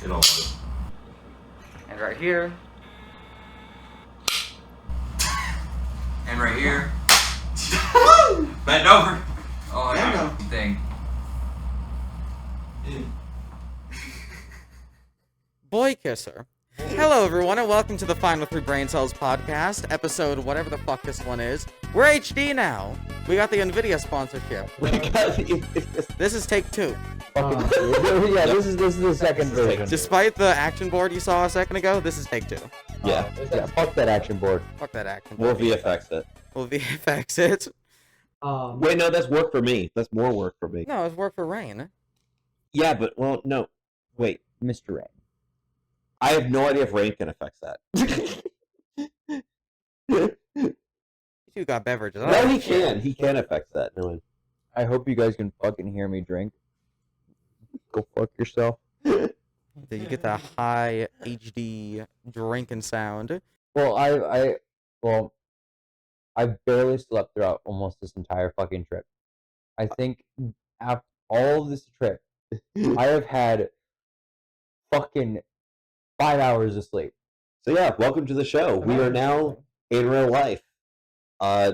And right here. And right here. Woo! Bend over. Oh, yeah. Thing. Boy kisser. Hello, everyone, and welcome to the F3B Braincells Podcast, episode whatever the fuck this one is. We're HD now. We got the NVIDIA sponsorship. This is take 2. Yeah, this is the second version. Despite the action board you saw a second ago, this is take 2. Yeah, fuck that action board. Fuck that action We'll board. VFX it. We'll VFX it. Wait, no, that's work for me. That's more work for me. No, it's work for Rain. Yeah, but, well, no. Wait. Mr. Rain. I have no idea if Rain can affect that. You got beverages. No, he can. He can affect that. No, I hope you guys can fucking hear me drink. Go fuck yourself. You get the high HD drinking sound. Well, I barely slept throughout almost this entire fucking trip. I think after all of this trip, I have had fucking 5 hours of sleep. So yeah, welcome to the show. We are now in real life.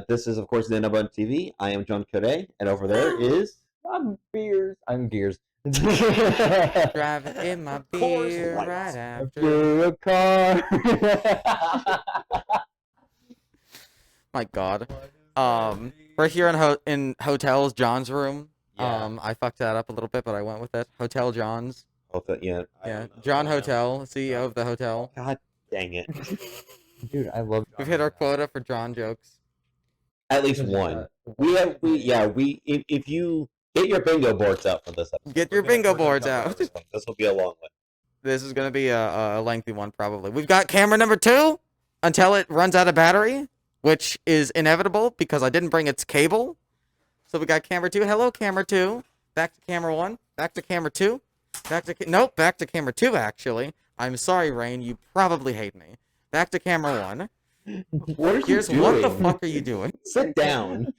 This is, of course, NanoBunTV. I am John Code, and over there is... I'm Gears. Driving in my beer right after. A car. My God. We're here in Hotel John's room. Yeah. I fucked that up a little bit, but I went with it. Hotel John's. Yeah. Yeah. John Hotel, CEO of the hotel. God dang it. Dude, I love. We've hit our quota for John jokes. At least one. If you get your bingo boards out for this episode. Get your bingo boards out. This will be a long one. This is going to be a lengthy one, probably. We've got camera number 2 until it runs out of battery, which is inevitable because I didn't bring its cable. So we got camera 2. Hello, camera 2. Back to camera 1. Back to camera 2. Back to camera 2, actually. I'm sorry, Rain. You probably hate me. Back to camera 1. What are you Here's doing? what the fuck are you doing? Sit down.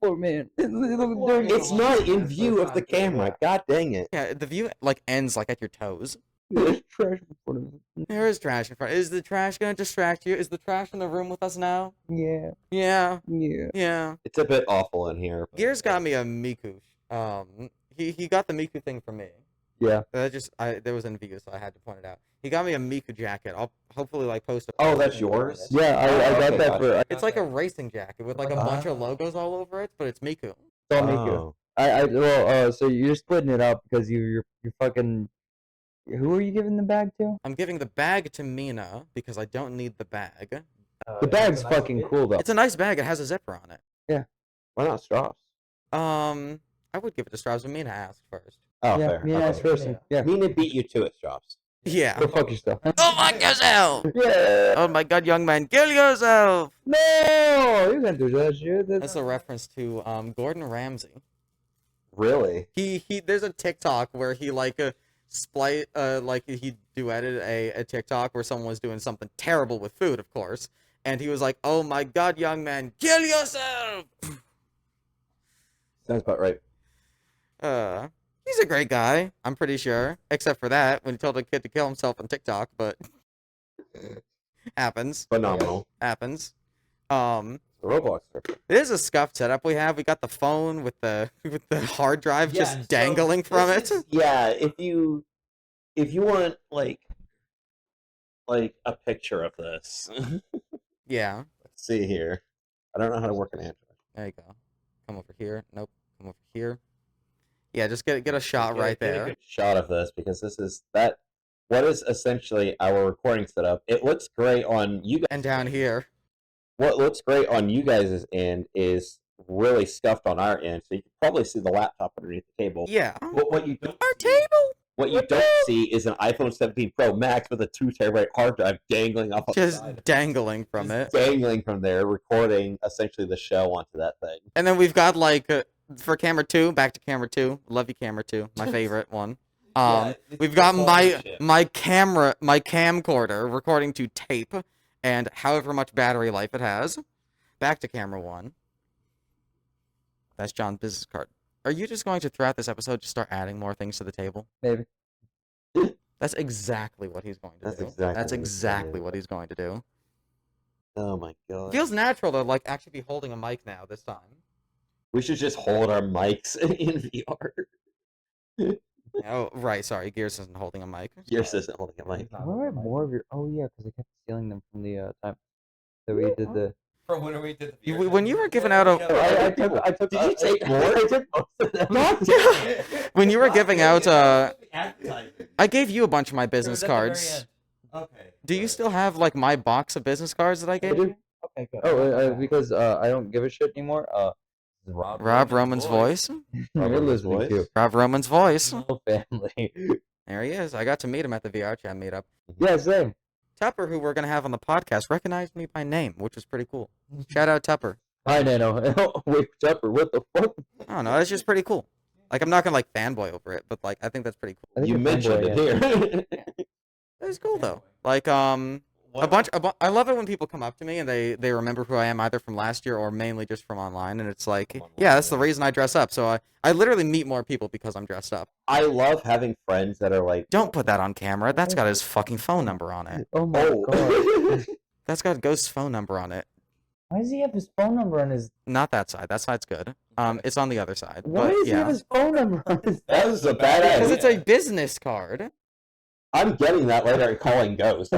Man. It's not in view of the camera. God dang it. Yeah, the view ends at your toes. There's trash in front of me. There is trash in front. Is the trash gonna distract you? Is the trash in the room with us now? Yeah. Yeah. Yeah. Yeah. It's a bit awful in here. Gears got me a Miku. He got the Miku thing for me. Yeah. There was in view, so I had to point it out. He got me a Miku jacket. I'll hopefully post it. Oh, that's yours? Yeah, I got that for. It's like a racing jacket with a bunch of logos all over it, but it's Miku. It's all Miku. So you're splitting it up because you're fucking. Who are you giving the bag to? I'm giving the bag to Mina because I don't need the bag. The bag's fucking cool though. It's a nice bag. It has a zipper on it. Yeah. Why not straws? I would give it to Strauss, but Mina asked first. Oh, Yeah, fair. Mina asked first. Yeah. Mina beat you to it, straws. Yeah. Go fuck yourself. Go fuck yourself! Yeah. Oh my God, young man, kill yourself! No, you can't do that shit. That's a reference to Gordon Ramsay. Really? He there's a TikTok where he he duetted a TikTok where someone was doing something terrible with food, of course, and he was like, "Oh my God, young man, kill yourself!" Sounds about right. He's a great guy, I'm pretty sure, except for that when he told a kid to kill himself on TikTok, but happens. Phenomenal. Happens. Roblox. It is a scuffed setup we have. We got the phone with the hard drive just dangling from it. Yeah, if you want like a picture of this. Yeah. Let's see here. I don't know how to work an Android. There you go. Come over here. Nope. Come over here. Yeah, just get a shot right Get a there. good shot of this because this is what is essentially our recording setup. It looks great on you guys. And down here. What looks great on you guys' end is really scuffed on our end, so you can probably see the laptop underneath the table. Yeah. What you don't Our table. What you don't see is an iPhone 17 Pro Max with a 2 TB hard drive dangling off of the Just side. dangling from it. Dangling from there, recording essentially the show onto that thing. And then we've got for camera 2, back to camera 2. Love you, camera 2. My favorite one. We've got my camcorder recording to tape and however much battery life it has. Back to camera 1. That's John's business card. Are you just going to, throughout this episode, just start adding more things to the table? Maybe. That's exactly what he's going to That's do. exactly That's what he's gonna exactly do. what he's going to do. Oh my It god. feels natural to like actually be holding a mic now this time. We should just hold our mics in VR. Oh, right. Sorry, Gears isn't holding a mic. Yours isn't holding a mic. Where are more of your? Oh yeah, because I kept stealing them from the time that we did the. From when we did the When you were giving out a I took. Did you take more? I took most of them. when you were giving out Advertising. I gave you a bunch of my business cards. Okay. Do you still have like my box of business cards that I gave you? Okay, good. Oh, because I don't give a shit anymore. Rob Roman's voice. You're listening to Rob Roman's voice. whole family. There he is. I got to meet him at the VR chat meetup. Yeah, same. Tupper, who we're gonna have on the podcast, recognized me by name, which was pretty cool. Shout out Tupper. Hi, Nano. Wait, Tupper, what the fuck? I don't know. That's just pretty cool. Like I'm not gonna like fanboy over it, but like I think that's pretty cool. I think You you're mentioned it fanboy, here. It's cool though. Like I love it when people come up to me and they remember who I am either from last year or mainly just from online, and it's like, yeah, that's the reason I dress up. So I literally meet more people because I'm dressed up. I love having friends that are like, Don't put that on camera. That's got his fucking phone number on it. Oh my god. oh. That's got Ghost's phone number on it. Why does he have his phone number on his? Not that side. That side's good. It's on the other side. Why But does he have yeah, his phone number on his? That was a badass. because it's a business card. I'm getting that later and calling Ghost.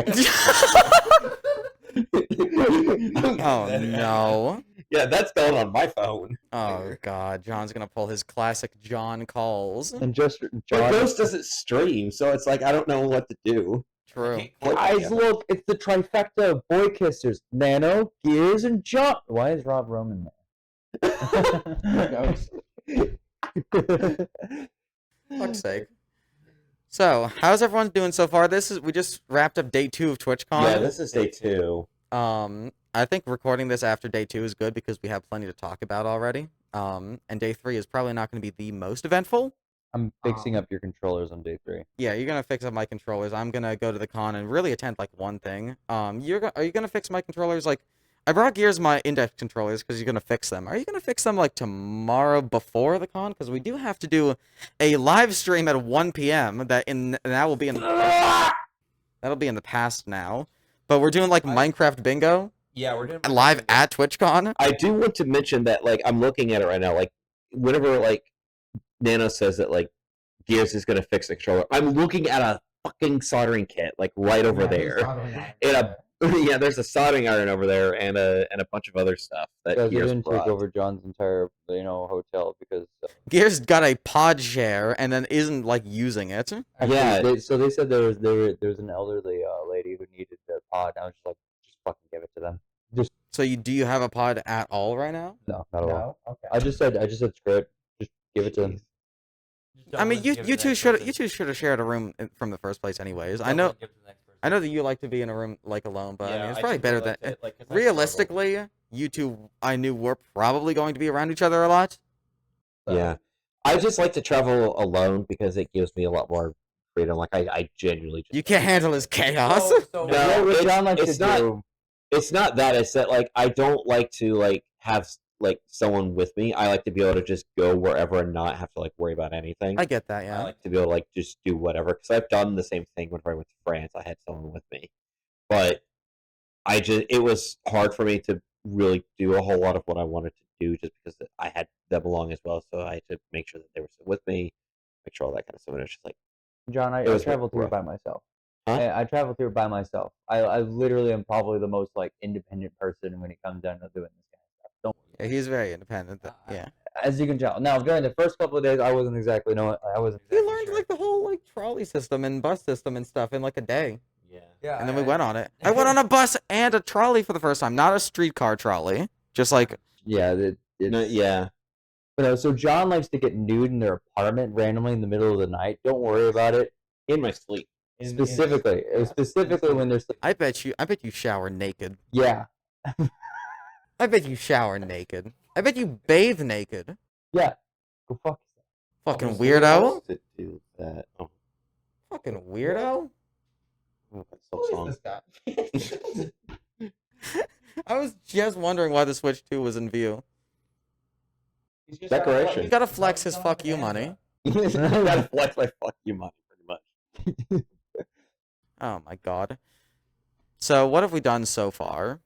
Oh no. Yeah, that's going on my phone. Oh god, John's gonna pull his classic John calls. And just But John. Ghost doesn't stream, so it's like I don't know what to do. True. Guys, look, it's the trifecta of boy kissers: Nano, Gears, and John. Why is Rob Roman there? Fuck's sake. So, how's everyone doing so far? We just wrapped up day 2 of TwitchCon. Yeah, this is day 2. I think recording this after day 2 is good because we have plenty to talk about already. And day 3 is probably not going to be the most eventful. I'm fixing up your controllers on day 3. Yeah, you're gonna fix up my controllers. I'm gonna go to the con and really attend like one thing. Are you gonna fix my controllers? Like, I brought Gears my index controllers because you're gonna fix them. Are you gonna fix them like tomorrow before the con? Because we do have to do a live stream at 1 p.m. That will be in that'll be in the past now. But we're doing like Minecraft bingo Yeah, we're doing live at TwitchCon. I do want to mention that, like, I'm looking at it right now. Like, whenever like Nano says that like Gears is gonna fix the controller, I'm looking at a fucking soldering kit like right over there. And yeah, there's a soldering iron over there and a bunch of other stuff that Guys, we Gears didn't brought. take over John's entire, hotel because. Gears got a pod share and then isn't like using it. Actually, Yeah. they said there was an elderly lady who needed the pod. I was just like, just fucking give it to them. Just So do you have a pod at all right now? no, not at all. Okay. I just said screw it. Just give it to them. I mean, you two should have shared a room from the first place, anyways. I know that you like to be in a room like alone, but I mean, it's probably better than realistically. You two, I knew were probably going to be around each other a lot. Yeah, I just like to travel alone because it gives me a lot more freedom. Like I genuinely just You can't handle his chaos. No, What John likes it's to not. do. It's not that. It's that like I don't like to like have like someone with me. I like to be able to just go wherever and not have to like worry about anything. I get that, I yeah. like to be able to like just do whatever because I've done the same thing whenever I went to France. I had someone with me, but it was hard for me to really do a whole lot of what I wanted to do just because I had them along as well. So I had to make sure that they were still with me, make sure all that kind of stuff. And it's just like John, I It was traveled here rough. by myself. Huh? I traveled here by myself. I literally am probably the most like independent person when it comes down to doing this kind of stuff. Don't Yeah, he's very independent. Yeah. as you can tell. Now during the first couple of days, I wasn't exactly We learned like the whole like trolley system and bus system and stuff in like a day, Yeah. and then we went on it. I went on a bus and a trolley for the first time, not a streetcar trolley, just like Yeah, no, yeah. So John likes to get nude in their apartment randomly in the middle of the night. Don't worry about it. In my sleep. Specifically when they're I bet you shower naked. yeah. I bet you shower naked. I bet you bathe naked. Yeah. Go fuck yourself. Fucking weirdo. To do that. Oh, Fucking weirdo. that's so song. I was just wondering why the Switch 2 was in view. Decoration. You gotta flex his fuck you money. I gotta flex my fuck you money pretty much. Oh my god. So what have we done so far?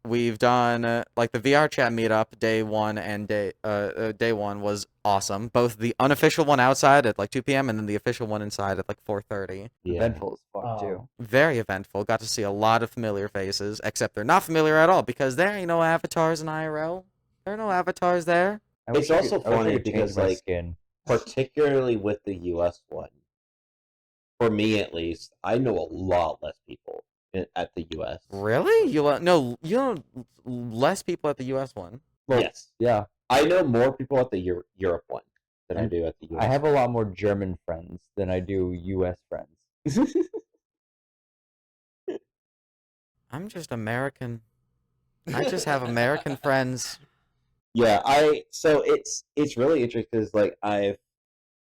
We've done like the VR chat meetup day one and day one was awesome. Both the unofficial one outside at like 2 p.m. and then the official one inside at like 4:30. Yeah. Eventful as fuck too. Very eventful. Got to see a lot of familiar faces, except they're not familiar at all because there ain't no avatars in IRL. There are no avatars there. I wish It's I also could- I wish I funny could change because, my like, skin. particularly with the US one. For me, at least, I know a lot less people at the US. Really? No, you know less people at the US one. Well, Yes. Yeah, I know more people at the Europe one than I And do at the US. I have a lot more German friends than I do U.S. friends. I'm just American. I just have American friends. Yeah, so it's really interesting because like I've,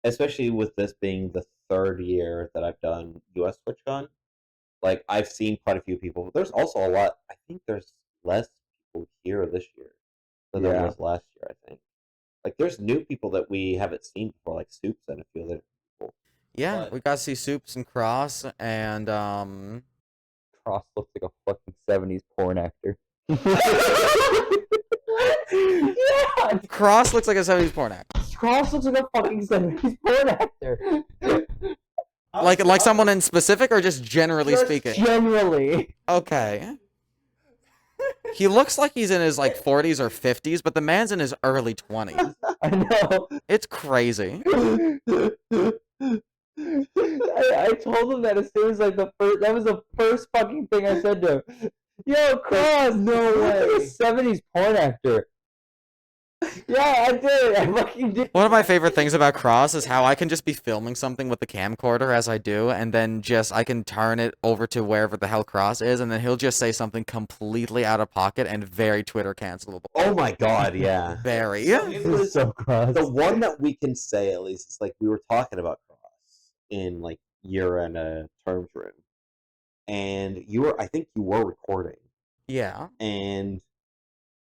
especially with this being the third year that I've done US TwitchCon, like I've seen quite a few people. There's also a lot. I think there's less people here this year than there Yeah. was last year. I think like there's new people that we haven't seen before, like Soups and a few other people. Yeah, But- we got to see Soups and Cross and Cross looks like a fucking 70s porn actor. Yeah, Cross looks like a 70s porn actor. Cross looks like a fucking 70s porn actor. Like someone in specific or just generally Just speaking? Generally. Okay. He looks like he's in his like 40s or 50s, but the man's in his early 20s. I know. It's crazy. I told him that as soon as like that was the first fucking thing I said to him. Yo, Cross, no way. Like a 70s porn actor. Yeah, I did. I fucking did. One of my favorite things about Cross is how I can just be filming something with the camcorder as I do, and then I can turn it over to wherever the hell Cross is, and then he'll just say something completely out of pocket and very Twitter cancelable. Oh my god, yeah. Very. It was so Cross. the one that we can say at least is like we were talking about Cross in like year and terms room, and I think you were recording, Yeah. and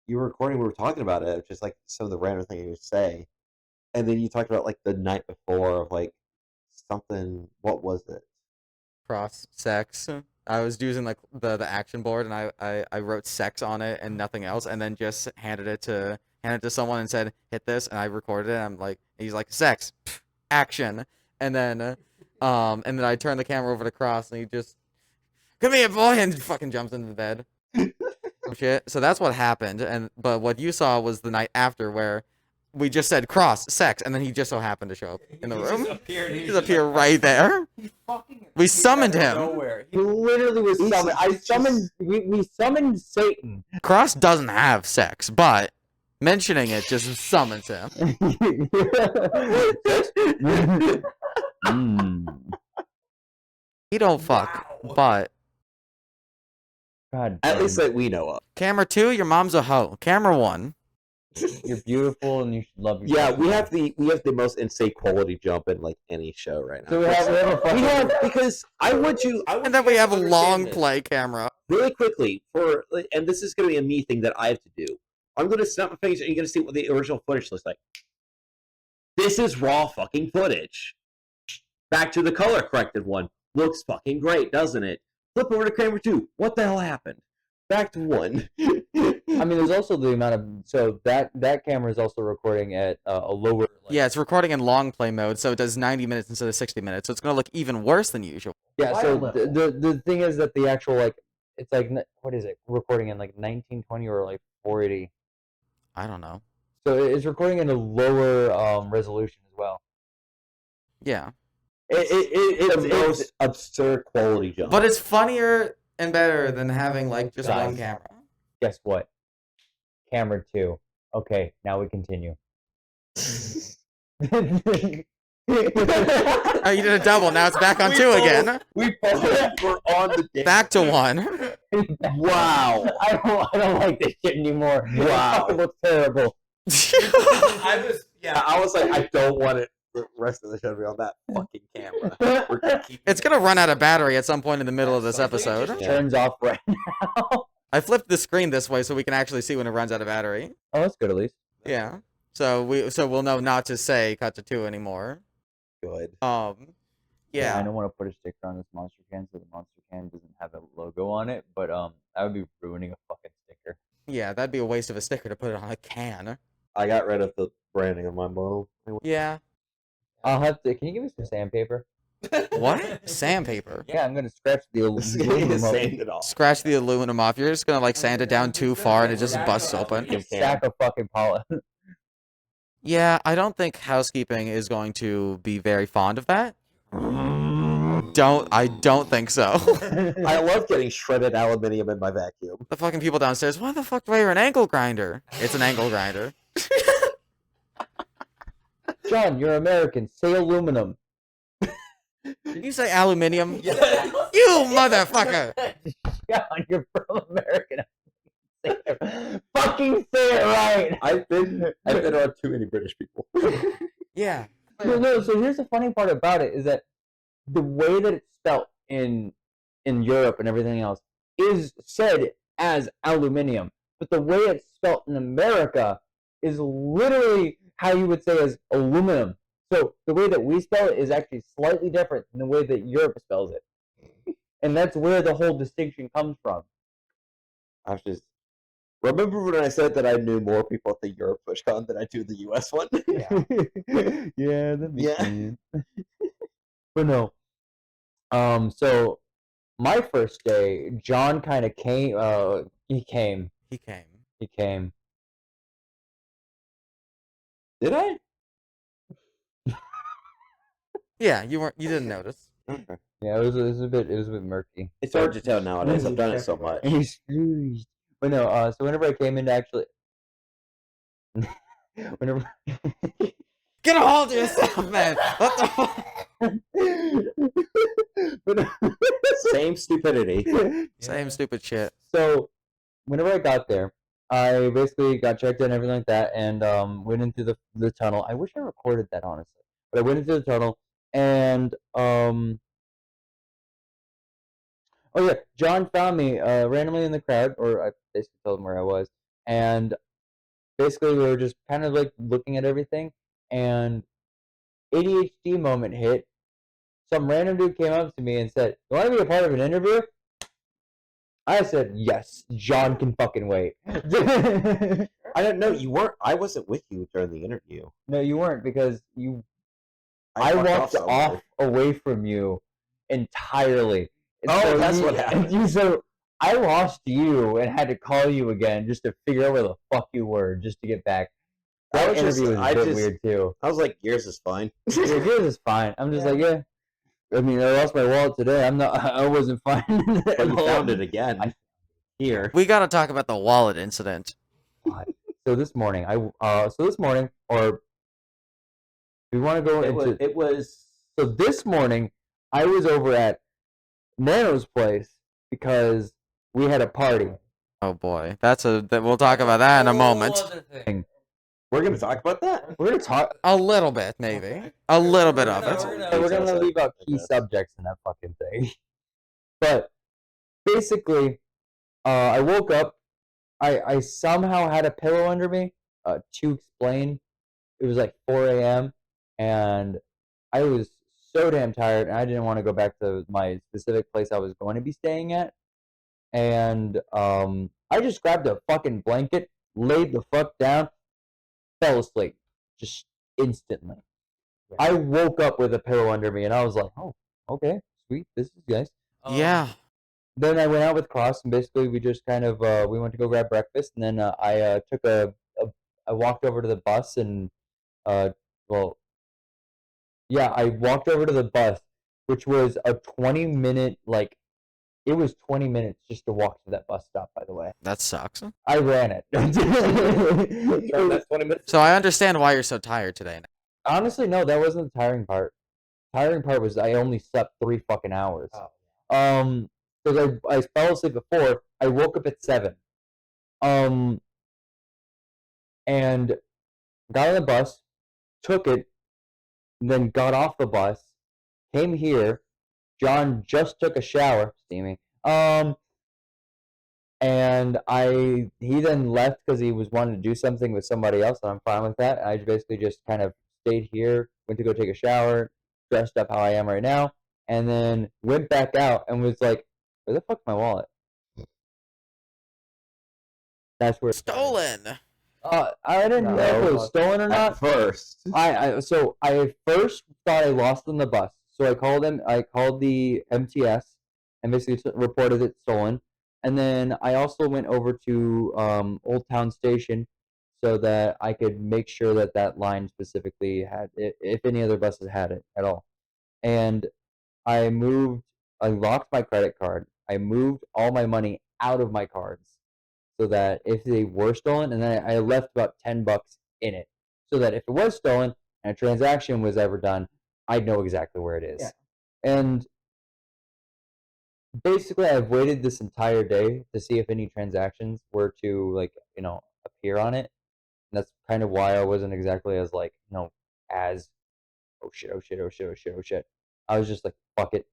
you were recording. We were talking about it, just like some of the random things you would say, and then you talked about like the night before of like something. What was it? Cross sex. I was using like the action board, and I wrote sex on it and nothing else, and then just handed it to someone and said hit this, and I recorded it. And I'm like, he's like sex, action, and then I turned the camera over to Cross, and he just come here, boy, and fucking jumps into the bed. Some shit. So that's what happened, but what you saw was the night after where we just said Cross sex, and then he just so happened to show up in the room. He just appeared right there. We summoned him. Nowhere. He literally was summoned. We summoned Satan. Cross doesn't have sex, but mentioning it just summons him. He don't fuck, but God, At damn. least that we know of. camera 2, your mom's a hoe. Camera 1, You're beautiful and you should love Yeah, yourself. we have the most insane quality jump in like any show right now. So we have a fucking. We have because I want and then we you have a to long understand this. play camera. Really quickly and this is going to be a me thing that I have to do. I'm going to snap my fingers and you're going to see what the original footage looks like. This is raw fucking footage. Back to the color corrected one. Looks fucking great, doesn't it? Flip over to camera 2. What the hell happened? Back to 1. I mean, there's also the amount of that camera is also recording at a lower. Like, Yeah, it's recording in long play mode, so it does 90 minutes instead of 60 minutes. So it's gonna look even worse than usual. Yeah. So Wild the thing is that the actual like it's like what is it recording in like 1920 or like 480. I don't know. So it's recording in a lower resolution as well. Yeah, It's the most absurd quality jump. but it's funnier and better than having like just one Guys. camera. Guess what? Camera 2. Okay, now we continue. Oh, you did a double. Now it's back on We 2 both- again. we both were on the day. Back to 1. Wow. I don't like this shit anymore. Wow. It looks terrible. I was like, I don't want it. The rest of the show to be on that fucking camera. We're gonna keep It's gonna run out of battery at some point in the middle of this episode. Yeah. Turns off right now. I flipped the screen this way so we can actually see when it runs out of battery. Oh, that's good at least. Yeah. So we'll know not to say cut to 2 anymore. good. Yeah. I don't want to put a sticker on this monster can, so the monster can doesn't have a logo on it. But that would be ruining a fucking sticker. Yeah, that'd be a waste of a sticker to put it on a can. I got rid of the branding of my model. Yeah. I'll have to. Can you give me some sandpaper? What? Sandpaper. Yeah, I'm gonna scratch the aluminum up. Sand it off. Scratch the aluminum off. You're just gonna like sand it down too far and it just busts open. Give Cam. Sack of fucking polish. Yeah, I don't think housekeeping is going to be very fond of that. I don't think so. I love getting shredded aluminium in my vacuum. The fucking people downstairs, why the fuck do I hear an angle grinder? It's an angle grinder. John, you're American. Say aluminum. You say aluminium? Yeah. You motherfucker! John, you're from America. Fucking say it right. I've been on too many British people. Yeah. No, so here's the funny part about it is that the way that it's spelt in Europe and everything else is said as aluminium, but the way it's spelt in America is literally how you would say as aluminum. So the way that we spell it is actually slightly different than the way that Europe spells it, and that's where the whole distinction comes from. I was just remember when I said that I knew more people at the Europe PushCon than I do the US one. Yeah, that makes Yeah. sense. But no. So my first day, John kind of came. He came. He came. He came. Did I? Yeah, you didn't notice. Okay. Yeah, it was a bit murky. It's hard to tell nowadays. I've done it so much. He's scrooged. But no. So whenever I came in, actually, whenever. Get a hold of yourself, man! What the fuck? Same stupidity. Same stupid shit. So, whenever I got there, I basically got checked in and everything like that, and went into the tunnel. I wish I recorded that, honestly. But I went into the tunnel, and oh yeah, John found me randomly in the crowd, or I basically told him where I was, and basically we were just kind of like looking at everything, and ADHD moment hit. Some random dude came up to me and said, "You want to be a part of an interview?" I said, "Yes, John can fucking wait." I don't know. You weren't. I wasn't with you during the interview. No, you weren't, because I fucked walked somewhere. off away from you entirely. And Oh, that's you- what happened. So I lost you and had to call you again just to figure out where the fuck you were, just to get back. I That was just- interview was I a bit just- weird too. I was like, yours is fine. Yeah, yours is fine. I'm just like, yeah. I mean, I lost my wallet today. I wasn't fine. But you found it again. Here. We gotta talk about the wallet incident. So this morning, or we want to go into. It was. So this morning, I was over at Nano's place because we had a party. Oh boy, we'll talk about that in a moment. We're gonna talk about that. We're gonna talk. A little bit, maybe. A little bit of it. We're gonna leave out key subjects in that fucking thing. But basically, I woke up. I somehow had a pillow under me. To explain, it was like 4 a.m. and I was so damn tired, and I didn't want to go back to my specific place I was going to be staying at. And I just grabbed a fucking blanket, laid the fuck down, fell asleep, just instantly. I woke up with a pillow under me, and I was like, "Oh, okay, sweet, this is nice." Yeah. Then I went out with Cross, and basically we just kind of we went to go grab breakfast, and then I took I walked over to the bus, and I walked over to the bus, which was a 20-minute it was 20 minutes just to walk to that bus stop. By the way, That sucks. I ran it. That's 20 minutes. So I understand why you're so tired today. Honestly, no, that wasn't the tiring part. Tiring part was I only slept 3 fucking hours. Because I fell asleep at 4, I woke up at 7. And got on the bus, took it, then got off the bus, came here. John just took a shower, steamy. And he then left because he was wanting to do something with somebody else, and I'm fine with that. I basically just kind of stayed here, went to go take a shower, dressed up how I am right now, and then went back out and was like, "Where the fuck's my wallet?" That's where Stolen. I didn't know if it was stolen or not. At first. So I at first thought I lost on the bus. So I called them. I called the MTS and basically reported it stolen. And then I also went over to Old Town Station so that I could make sure that that line specifically had it, if any other buses had it at all. And I locked my credit card. I moved all my money out of my cards so that if they were stolen, and then I left about $10 in it, so that if it was stolen and a transaction was ever done, I'd know exactly where it is. Yeah. And basically, I've waited this entire day to see if any transactions were to appear on it. And that's kind of why I wasn't exactly as as oh shit, oh shit, oh shit, oh shit, oh shit. I was just like, fuck it.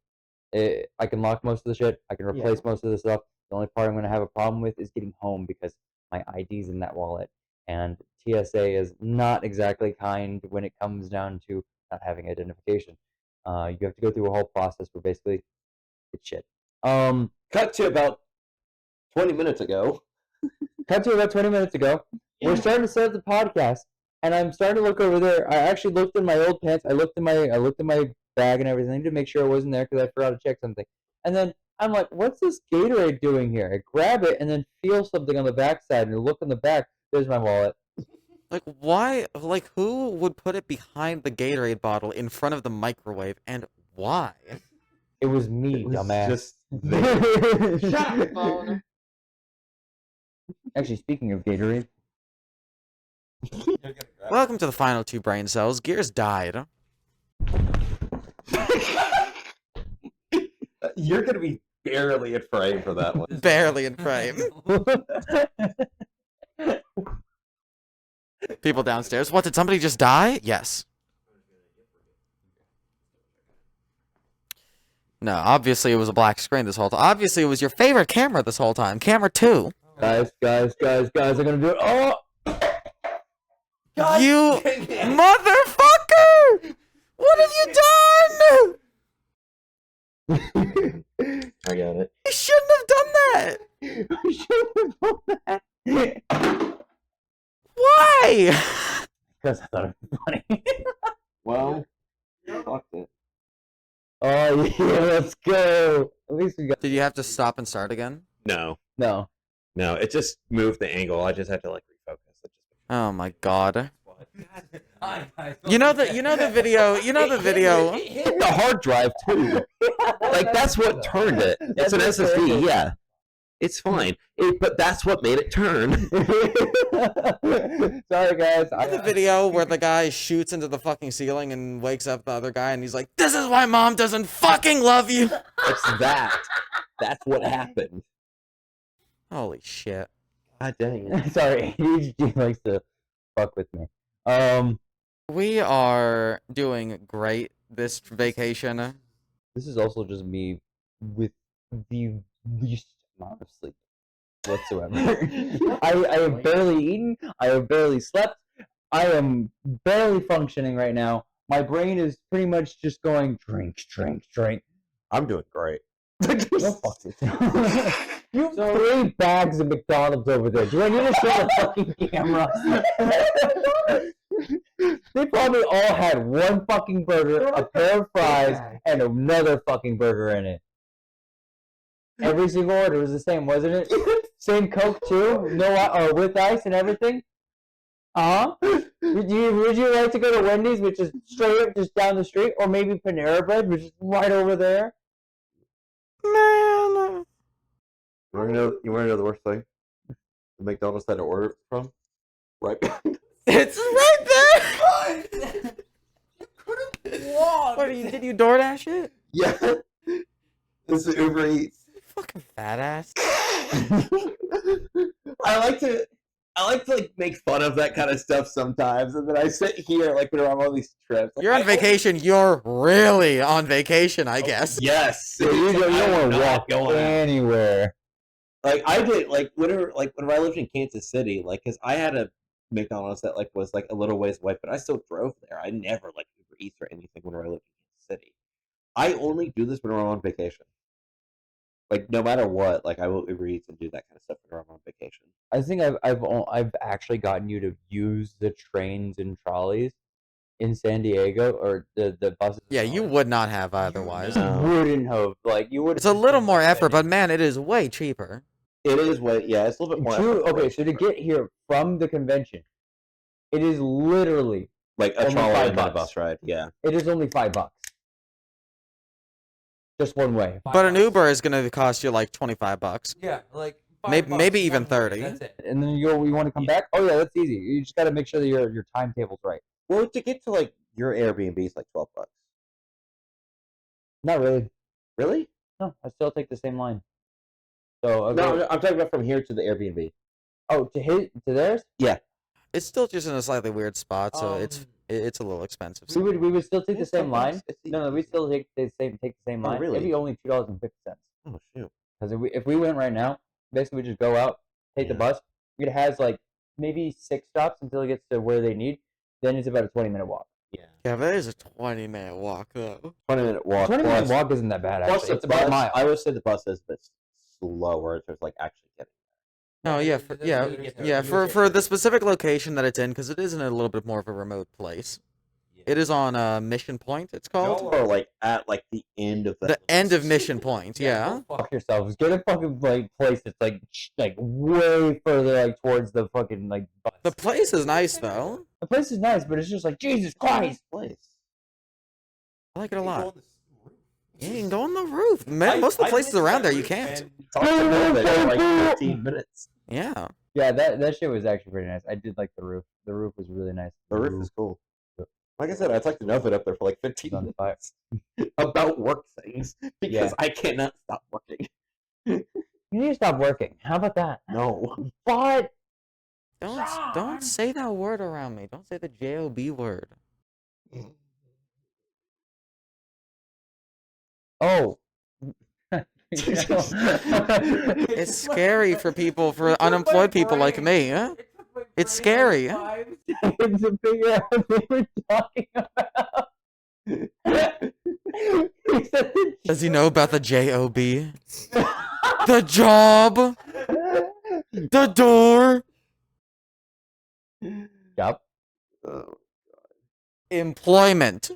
I can lock most of the shit. I can replace most of the stuff. The only part I'm going to have a problem with is getting home because my ID's in that wallet. And TSA is not exactly kind when it comes down to not having identification. You have to go through a whole process where basically it's shit. Cut to about 20 minutes ago. We're starting to set up the podcast, and I'm starting to look over there. I actually looked in my old pants. I looked in my bag and everything to make sure it wasn't there because I forgot to check something. And then I'm like, "What's this Gatorade doing here?" I grab it and then feel something on the backside, and I look on the back. There's my wallet. Like, why? Like, who would put it behind the Gatorade bottle in front of the microwave, and why? It was me, It was dumbass. just there. Shut up, phone. Actually, speaking of Gatorade, Welcome to the final two brain cells. Gears died. You're gonna be barely in frame for that one. Barely in frame. People downstairs. What, did somebody just die? Yes. No, obviously it was a black screen this whole time. Obviously it was your favorite camera this whole time. Camera 2. guys, I'm gonna do it. Oh, God You dang it. motherfucker! What have you done? I got it. You shouldn't have done that. I shouldn't have done that. Why? Because I thought it was funny. Well, fuck it. Oh yeah, let's go. At least we got. Did you have to stop and start again? No, No. it just moved the angle. I just had to refocus. Oh my god. Guys, You know the video. You know the video. The hard drive too. Like that's what turned it. It's an SSD. Yeah, it's fine. But that's what made it turn. Sorry, guys. The video where the guy shoots into the fucking ceiling and wakes up the other guy and he's like, "This is why mom doesn't fucking love you." It's that. That's what happened. Holy shit. God dang it. Sorry, he likes to fuck with me. We are doing great this vacation. This is also just me with the least amount of sleep whatsoever. I have barely eaten. I have barely slept. I am barely functioning right now. My brain is pretty much just going drink. I'm doing great. Go fuck yourself. You have 3 bags of McDonald's over there. Do I need to show the fucking camera? They probably all had one fucking burger, a pair of fries, and another fucking burger in it. Every single order was the same, wasn't it? Same Coke too? No, with ice and everything? Would you like to go to Wendy's, which is straight up just down the street, or maybe Panera Bread, which is right over there? Man. You want to know the worst thing? The McDonald's had to order it from? Right. It's right there. What did you DoorDash it? Yeah. This is Uber Eats. Fucking fat ass. I like to make fun of that kind of stuff sometimes, and then I sit here when I'm on all these trips. You're on vacation. You're really on vacation, I guess. Yes. So you don't want to walk going anywhere. I did whenever I lived in Kansas City, because I had a McDonald's that was a little ways away, but I still drove there. I never Uber Eats or anything whenever I lived in Kansas City. I only do this when I'm on vacation. Like no matter what, like I will Uber Eats and do that kind of stuff when I'm on vacation. I think I've actually gotten you to use the trains and trolleys in San Diego, or the buses. Yeah, you would not have otherwise. No. Wouldn't have, like, you would. It's a little more effort, but man, it is way cheaper. It is what, yeah, it's a little bit more. True. effort. Okay, so to get here from the convention, it is literally Like a only trolley and then a $5. bus ride. Yeah. it is only $5. Just one way. But an Uber is going to cost you like $25. Yeah, like Maybe even 30. That's it. And then you want to come back? Oh yeah, that's easy. You just got to make sure that your timetable's right. Well, to get to like your Airbnb is like $12. Not really. Really? No, I still take the same line. So No, I'm talking about from here to the Airbnb. Oh, to theirs? It's still just in a slightly weird spot, so it's a little expensive. So We would still take the It's same $10. line. It's No, we still take the same Oh, line. really? It'd be only $2.50. Oh shoot. Because if we went right now, basically we just go out, take the Yeah. bus. It has like maybe 6 stops until it gets to where they need. Then it's about a 20-minute walk. Yeah. yeah, that is a 20-minute walk though. 20-minute walk. 20-minute plus- walk isn't that bad, Plus actually. the It's about a bus, mile. I would say the bus is a bit slower in terms of like actually getting. No, yeah, for the specific location that it's in, because it is in a little bit more of a remote place. It is on Mission Point, it's called. Or like at like the end of The end of Mission Point, yeah. Fuck yourselves. Get a fucking like place that's like way further like towards the fucking like bus. The place is nice though. The place is nice, but it's just like Jesus Christ. place. I like it a lot. Yeah, you can go on the roof. Man, most of the places around there you can't. It's also there for like 15 minutes. Yeah. Yeah, that shit was actually pretty nice. I did like the roof. The roof was really nice. The roof is cool. Like I said, I'd like to know it up there for like 15 on fire. minutes about work things because Yeah. I cannot stop working. You need to stop working. How about that? No. But Don't say that word around me. Don't say the JOB word. oh. It's scary for people, for unemployed people like me. Huh? It's scary. It's a figure out what they were talking about. He said the Does he know about the JOB? The job? The door? Yup. Employment.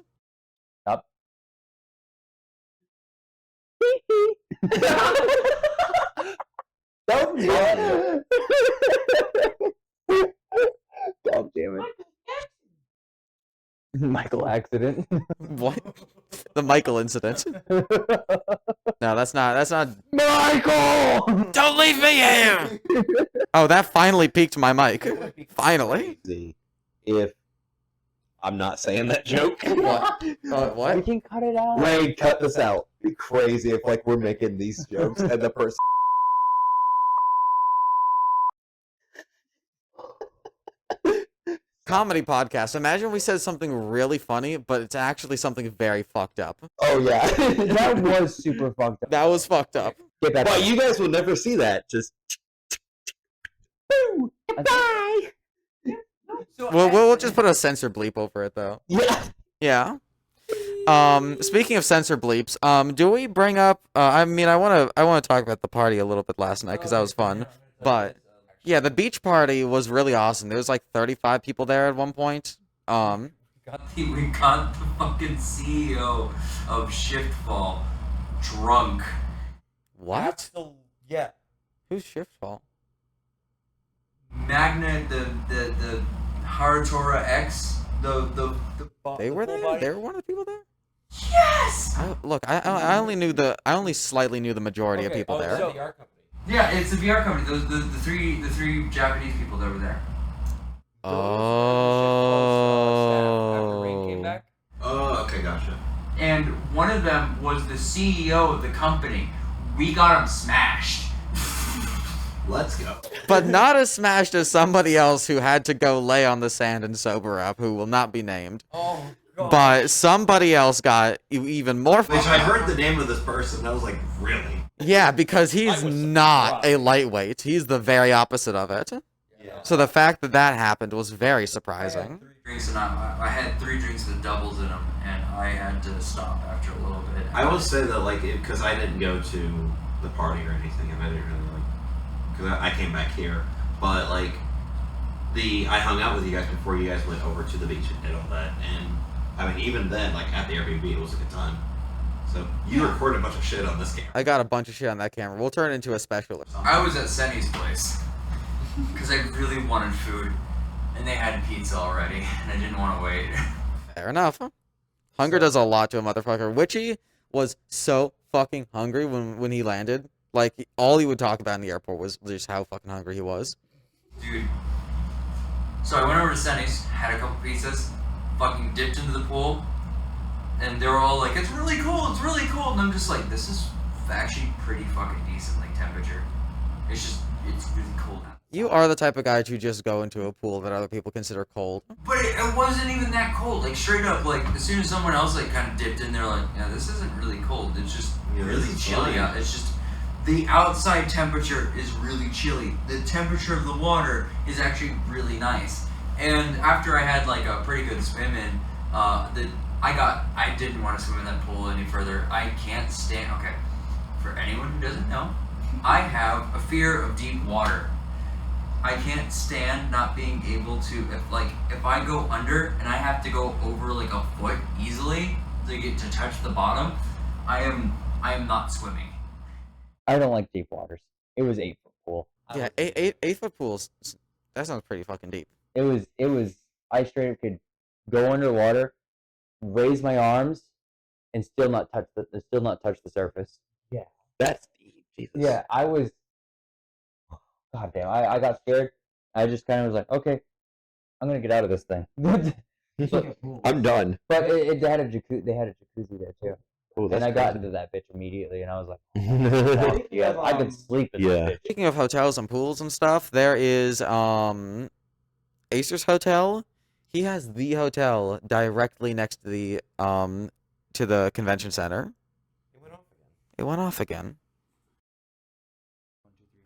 Yup. That was God damn it. Michael accident. What? The Michael incident. No, that's not. Michael! Don't leave me here! Oh, that finally peaked my mic. Finally. crazy if I'm not saying that joke. What? We What? can cut it out. Ray, cut this out. It'd be crazy if like we're making these jokes and the person. Comedy podcast. Imagine we said something really funny, but it's actually something very fucked up. Oh yeah. That was super fucked up. That was fucked up. Get that But back. you guys will never see that. Just Bye. We'll just put a censor bleep over it though. yeah. Yeah. Speaking of censor bleeps, do we bring up? I mean, I want to talk about the party a little bit last night because that was fun. But yeah, the beach party was really awesome. There was like 35 people there at one point. We got the fucking CEO of Shiftfall drunk. What? Yeah. Who's Shiftfall? Magnet, the Haratora X, the They were there. They were one of the people there. Yes. Look, I only slightly knew the majority of people there. So, yeah, it's a VR company. The three Japanese people that were there. Oh. Oh, okay, gotcha. And one of them was the CEO of the company. We got him smashed. Let's go. But not as smashed as somebody else who had to go lay on the sand and sober up, who will not be named. Oh, God. But somebody else got even more. Which I heard the name of this person, and I was like, really? Yeah, because he's I was not a surprised. lightweight. He's the very opposite of it. Yeah. So the fact that that happened was very surprising. Drinks and I had 3 drinks with doubles in them, and I had to stop after a little bit. I will say that, like, because I didn't go to the party or anything, and I didn't really, like, because I came back here, but, like, I hung out with you guys before you guys went over to the beach and did all that, and, I mean, even then, like, at the Airbnb, it was a good time. So, you recorded a bunch of shit on this camera. I got a bunch of shit on that camera. We'll turn it into a special or something. I was at Senny's place, because I really wanted food, and they had pizza already, and I didn't want to wait. Fair enough. Hunger does a lot to a motherfucker. Witchy was so fucking hungry when he landed. Like, all he would talk about in the airport was just how fucking hungry he was. Dude. So I went over to Senny's, had a couple pizzas, fucking dipped into the pool, and they were all like, it's really cool, and I'm just like, this is actually pretty fucking decent, like, temperature. It's really cold now. You are the type of guy to just go into a pool that other people consider cold. But it wasn't even that cold, like, straight up, like, as soon as someone else, like, kind of dipped in there, like, yeah, this isn't really cold, it's just really chilly out, it's just, the outside temperature is really chilly. The temperature of the water is actually really nice. And after I had, like, a pretty good swim in, I didn't want to swim in that pool any further. I can't stand, okay, for anyone who doesn't know, I have a fear of deep water. I can't stand not being able to, if I go under and I have to go over like a foot easily to get to touch the bottom, I am not swimming. I don't like deep waters. It was 8-foot pool. Yeah, 8-foot pools. That sounds pretty fucking deep. It was. I straight up could go underwater, raise my arms, and still not touch the surface. Yeah. That's deep. Jesus. Yeah, I was. God damn! I got scared. I just kind of was like, okay, I'm gonna get out of this thing. I'm done. But it had a jacuzzi. They had a jacuzzi there too. Ooh, And I got into that bitch immediately, and I was like, fuck yeah, I could sleep in that bitch. Speaking of hotels and pools and stuff, there is Acer's Hotel. He has the hotel directly next to the convention center. It went off again.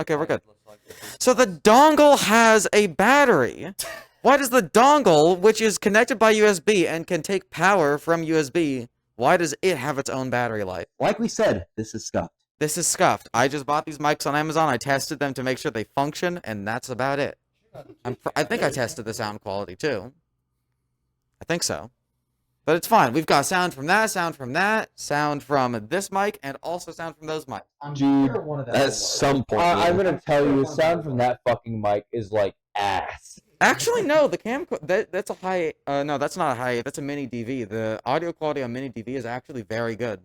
Okay, we're good. So the dongle has a battery. Why does the dongle, which is connected by USB and can take power from USB, why does it have its own battery life? Like we said, this is scuffed. This is scuffed. I just bought these mics on Amazon. I tested them to make sure they function, and that's about it. I think I tested the sound quality too. I think so. But it's fine. We've got sound from that, sound from that, sound from this mic, and also sound from those mics. Dude, At some point. I'm gonna tell you, sound from that fucking mic is like ass. Actually, no. The that's a high. No, that's not a high. That's a mini DV. The audio quality on mini DV is actually very good.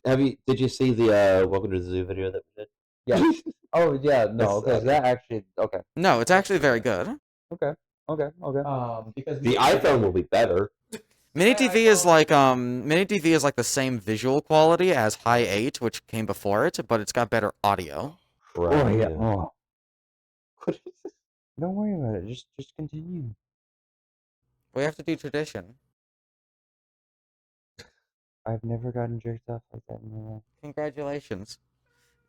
Did you see the Welcome to the Zoo video that we did? Yeah. Oh yeah. No. That's, Okay. That actually. Okay. No, it's actually very good. Okay. Because The iPhone will be better. Mini DV is like the same visual quality as High 8, which came before it, but it's got better audio. Oh yeah. Oh. Don't worry about it. Just continue. We have to do tradition. I've never gotten jerked off like that in my life. Congratulations.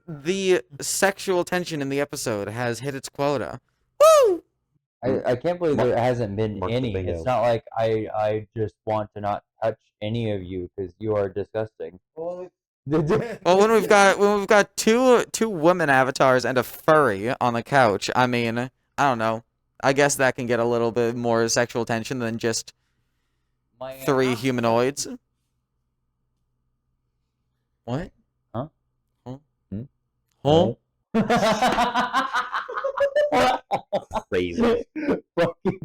The sexual tension in the episode has hit its quota. Woo! I can't believe there hasn't been Mark any. the bingo. It's not like I just want to not touch any of you because you are disgusting. Well, when we've got two women avatars and a furry on the couch, I mean, I don't know. I guess that can get a little bit more sexual tension than just 3 humanoids. What? Huh? Huh? Hmm? Huh? Crazy. Fucking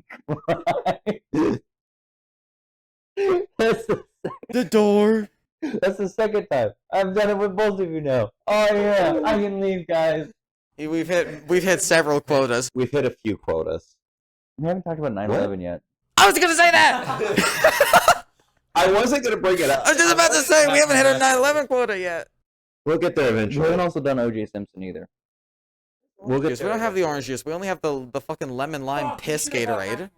Christ. The door. That's the second time. I've done it with both of you now. Oh yeah, I can leave, guys. We've hit several quotas. We've hit a few quotas. We haven't talked about 9/11 yet. I was gonna say that. I wasn't going to bring it up. I was just about to say we haven't hit our 9/11 quota yet. We'll get there We eventually. haven't also done O.J. Simpson either. We'll get We don't have the orange juice. We only have the fucking lemon lime piss Gatorade.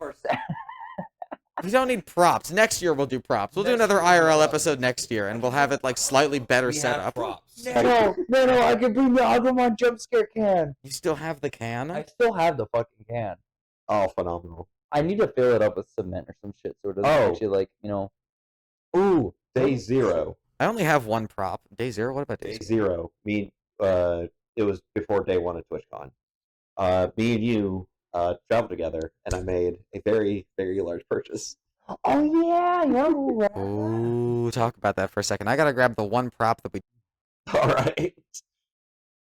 We don't need props. Next year we'll do props. We'll do another IRL episode next year, and we'll have it like slightly better set up. No, I can bring the Agumon jump scare can. You still have the can? I still have the fucking can. Oh, phenomenal. I need to fill it up with cement or some shit so it doesn't Oh. actually like Ooh, day 0. I only have one prop. Day 0? What about Day day 0? 0. It was before day 1 of TwitchCon. Me and you traveled together, and I made a very, very large purchase. Oh yeah, yo. Ooh, talk about that for a second. I gotta grab the one prop that we. All right.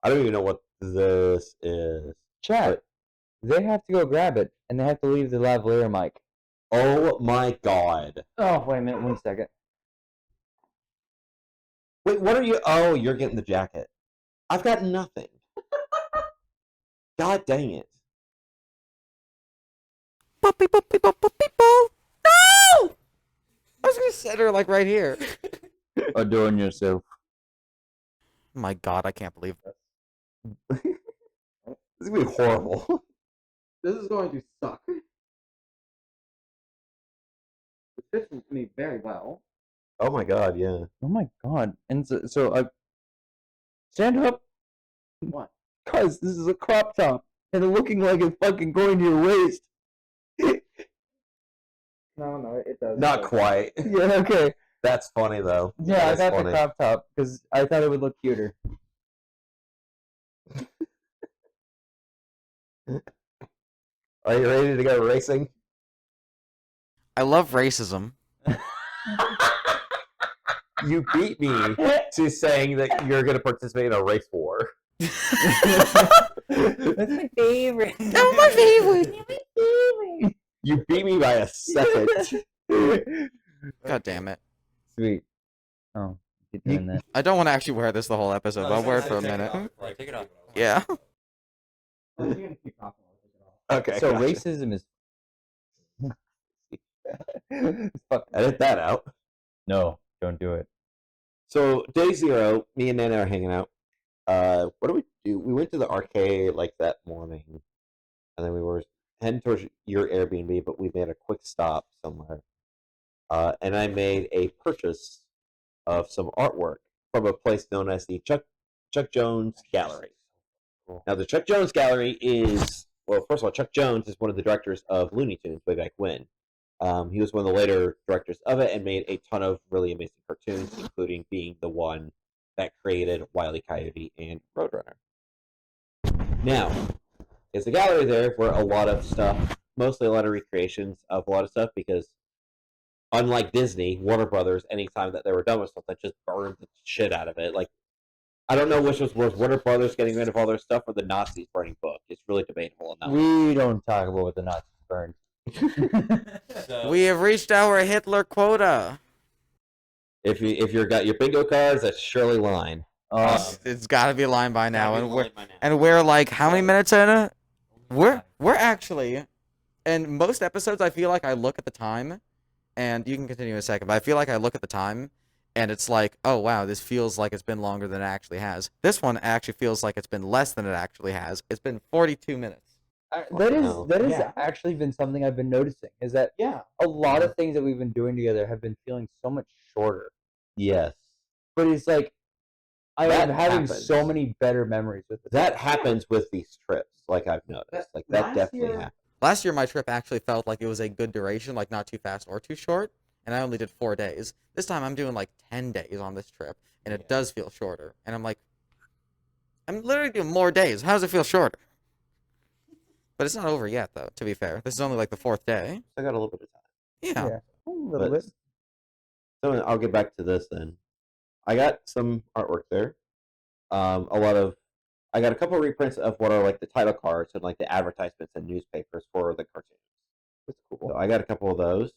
I don't even know what this is. Chat. They have to go grab it, and they have to leave the lavalier mic. Oh my god. Oh, wait a minute, 1 second. Wait, what are you? Oh, you're getting the jacket. I've got nothing. God dang it. Boopy, boopy, boop, boopy, boop. No! I was gonna set her like right here. Adorn yourself. My God, I can't believe this. This is gonna be horrible. This is going to suck. It fits me very well. Oh my god, yeah. Oh my god. And so stand up. What? Cause this is a crop top. And it's looking like it's fucking going to your waist. No, it does. Not quite. Yeah, okay. That's funny though. Yeah, That I is got funny. the crop top because I thought it would look cuter. Are you ready to go racing? I love racism. You beat me to saying that you're going to participate in a race war. That's my favorite. Oh, my favorite. You beat me by a second. God damn it. Sweet. Oh, keep doing that. I don't want to actually wear this the whole episode, but I'll wear it for a minute. Take it off. Yeah. Okay. So gotcha. racism is. Fuck. Edit that out. No, don't do it. So day 0, me and Nana are hanging out. What do we do? We went to the arcade like that morning, and then we were heading towards your Airbnb, but we made a quick stop somewhere. And I made a purchase of some artwork from a place known as the Chuck Jones Gallery. Now, the Chuck Jones Gallery is, well, first of all, Chuck Jones is one of the directors of Looney Tunes way back when. He was one of the later directors of it and made a ton of really amazing cartoons, including being the one that created Wile E. Coyote and Roadrunner. Now, there's a gallery there where a lot of stuff, mostly a lot of recreations of a lot of stuff, because unlike Disney, Warner Brothers, anytime that they were done with something, just burned the shit out of it. Like, I don't know which was worse, Warner Brothers getting rid of all their stuff or the Nazis burning books. It's really debatable on that one. We don't talk about what the Nazis burned. We have reached our Hitler quota. If you've got your bingo cards, that's surely line. It's got to be lined by now, and we're like how many minutes in it? We're actually, in most episodes, I feel like I look at the time, and you can continue in a second, but I feel like I look at the time, and it's like, oh wow, this feels like it's been longer than it actually has. This one actually feels like it's been less than it actually has. It's been 42 minutes. That has Yeah. actually been something I've been noticing. Is that a lot of things that we've been doing together have been feeling so much shorter. Yes. But it's like I That am having happens. so many better memories with it. That happens with these trips, like I've noticed. Like that definitely happens. Last year, my trip actually felt like it was a good duration, like not too fast or too short, and I only did 4 days. This time, I'm doing like 10 days on this trip, and it does feel shorter. And I'm like, I'm literally doing more days. How does it feel shorter? But it's not over yet, though, to be fair. This is only like the 4th day. I got a little bit of time. Yeah. Yeah, a little But- bit. So I'll get back to this then. I got some artwork there. I got a couple of reprints of what are like the title cards and like the advertisements and newspapers for the cartoons. That's cool. So I got a couple of those,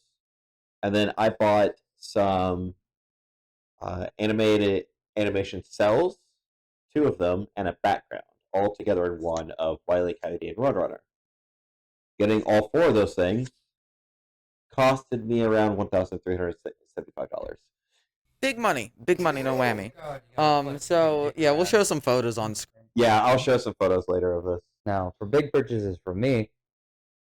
and then I bought some animation cells, 2 of them, and a background, all together in one of Wile E. Coyote and Roadrunner. Getting all 4 of those things costed me around $1,375. Big money, no whammy. So yeah, we'll show some photos on screen. Yeah, I'll show some photos later of this. Now, for big purchases for me,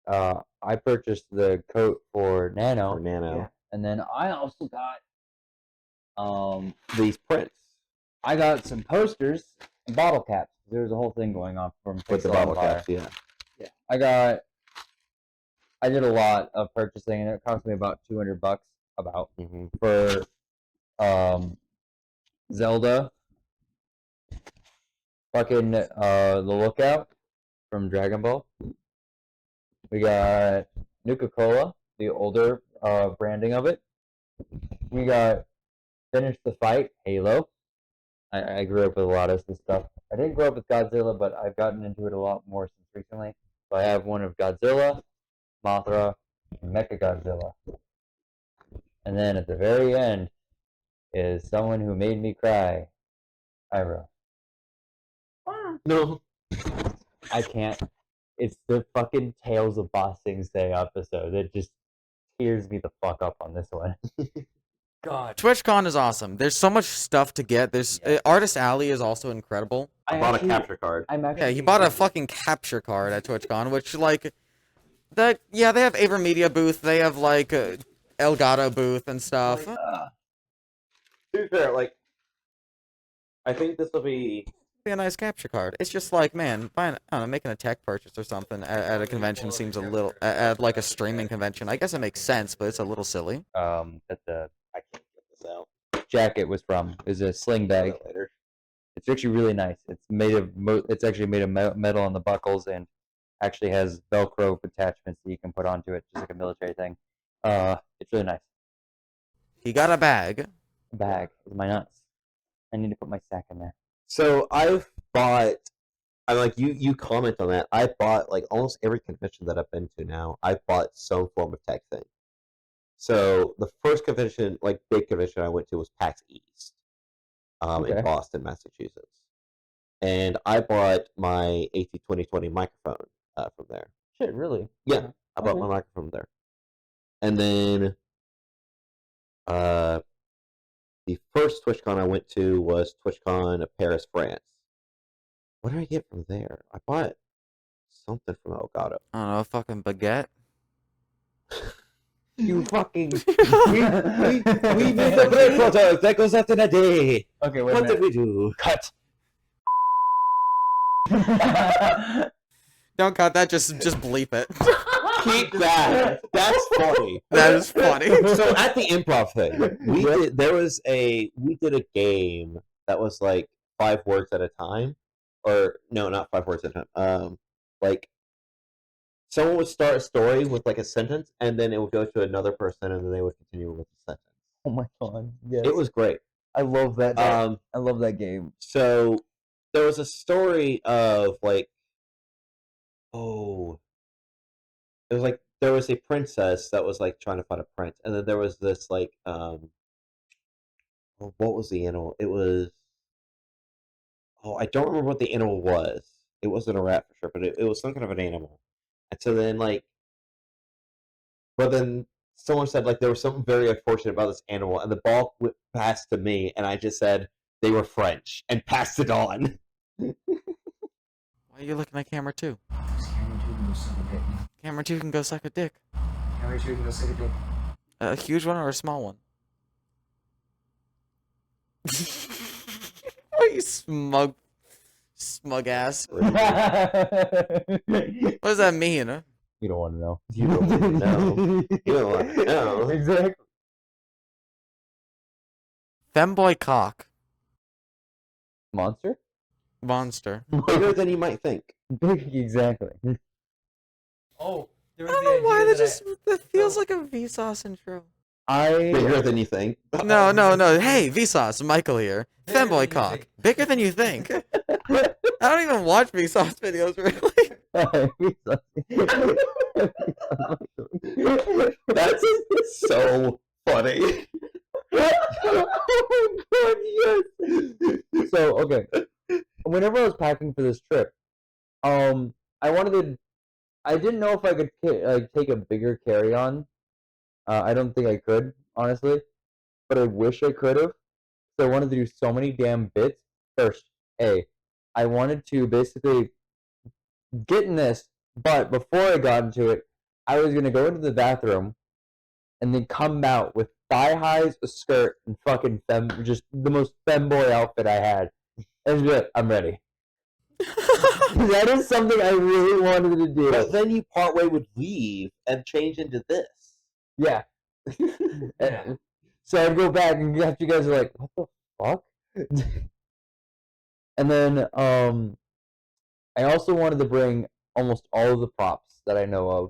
I purchased the coat for Nano, Or Nano. and then I also got These prints I got some posters and bottle caps. There was a whole thing going on from with the Pixel bottle Empire. caps, yeah. I got I did a lot of purchasing, and it cost me about $200 Mm-hmm. for Zelda, fucking the Lookout from Dragon Ball. We got Nuka-Cola, the older branding of it. We got Finish the Fight, Halo. I grew up with a lot of this stuff. I didn't grow up with Godzilla, but I've gotten into it a lot more since recently. So I have one of Godzilla, Mothra, and Mechagodzilla. And then at the very end is someone who made me cry. Iroh. No. I can't. It's the fucking Tales of Ba Sing Se episode that just tears me the fuck up on this one. God. TwitchCon is awesome. There's so much stuff to get. There's Artist Alley is also incredible. I bought a capture card. Yeah, he bought a fucking capture card at TwitchCon, which like they have AverMedia booth. They have like Elgato booth and stuff. To be fair, like I think this will be Be a nice capture card. It's just like, man, buying, I don't know, making a tech purchase or something at a convention seems a little at like a streaming convention. I guess it makes sense, but it's a little silly. That the I can't get this out. jacket was from is a sling bag. Later. It's actually really nice. It's made of it's actually made of metal on the buckles and actually has Velcro attachments that you can put onto it, just like a military thing. It's really nice. He got a bag. Bag is my nuts. I need to put my sack in there. So I've bought. I'm like you comment on that. I bought like almost every convention that I've been to now. I bought some form of tech thing. So the first convention, like big convention I went to was PAX East, Okay. in Boston, Massachusetts, and I bought my AT2020 microphone from there. Shit, really? Yeah, I bought Okay. my microphone there, and then the first TwitchCon I went to was TwitchCon Paris, France. What did I get from there? I bought something from Elgato. I don't know, fucking baguette. You fucking. We made the bread product that goes out in a day. Okay, wait a What did minute. we do? Cut. Don't cut that. Just bleep it. Keep that. That's funny. That is funny. So at the improv thing, we did a game that was like 5 words at a time, or no, not 5 words at a time. Like someone would start a story with like a sentence, and then it would go to another person, and then they would continue with the sentence. Oh my god. Yes. It was great. I love that. Um, I love that game. So there was a story of like, it was like there was a princess that was like trying to find a prince, and then there was this like what was the animal? It was I don't remember what the animal was. It wasn't a rat for sure, but it was some kind of an animal. And so then but then someone said like there was something very unfortunate about this animal, and the ball passed to me, and I just said they were French and passed it on. Why are you looking at camera 2? Camera 2 can go suck a dick. Camera 2 can go suck a dick. A huge one or a small one? Oh, you smug ass. What does that mean? Huh? You don't want to know. You don't want to know. You don't want to know. Exactly. Femboy cock. Monster? Monster. Bigger than you might think. Exactly. Oh, there I was don't the know why idea that feels like a Vsauce intro. Bigger than you think. No. Hey, Vsauce, Michael here. Femboy cock. Bigger than you think. I don't even watch Vsauce videos, really. That's so funny. Oh my god, yes. So, okay. Whenever I was packing for this trip, I didn't know if I could take a bigger carry-on. I don't think I could, honestly, but I wish I could have. So I wanted to do so many damn bits. First, I wanted to basically get in this, but before I got into it, I was gonna go into the bathroom and then come out with thigh highs, a skirt, and fucking just the most femboy outfit I had, and just be like, I'm ready. That is something I really wanted to do. But then you partway would leave and change into this. Yeah. So I'd go back and after you guys are like, what the fuck? And then I also wanted to bring almost all of the props that I know of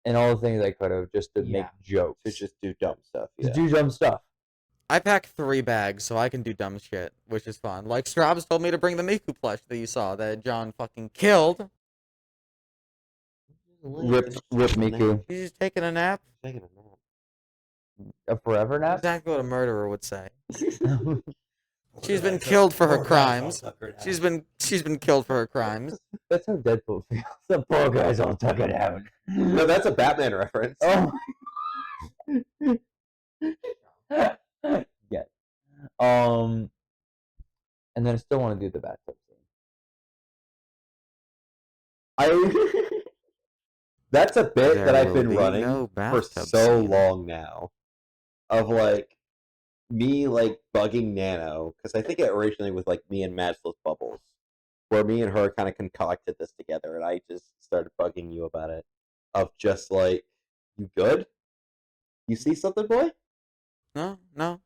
and all the things I could have just to make Yeah. jokes. To just do dumb stuff. To Yeah. do dumb stuff. I pack 3 bags so I can do dumb shit, which is fun. Like Strabs told me to bring the Miku plush that you saw that John fucking killed. Rip Miku. He's just taking a nap. Taking a nap. A forever nap? Exactly what a murderer would say. She's been killed for her crimes. She's been killed for her crimes. That's how Deadpool feels. The poor guy's all tucked out. No, that's a Batman reference. Oh. Yeah. And then I still want to do the bathtub scene. That's a bit There that I've will been be running no for bathtub so scene. long now. Of like me like bugging Nano, because I think it originally was like me and Matchless Bubbles, where me and her kind of concocted this together, and I just started bugging you about it. Of just like, you good? You see something, boy? No. What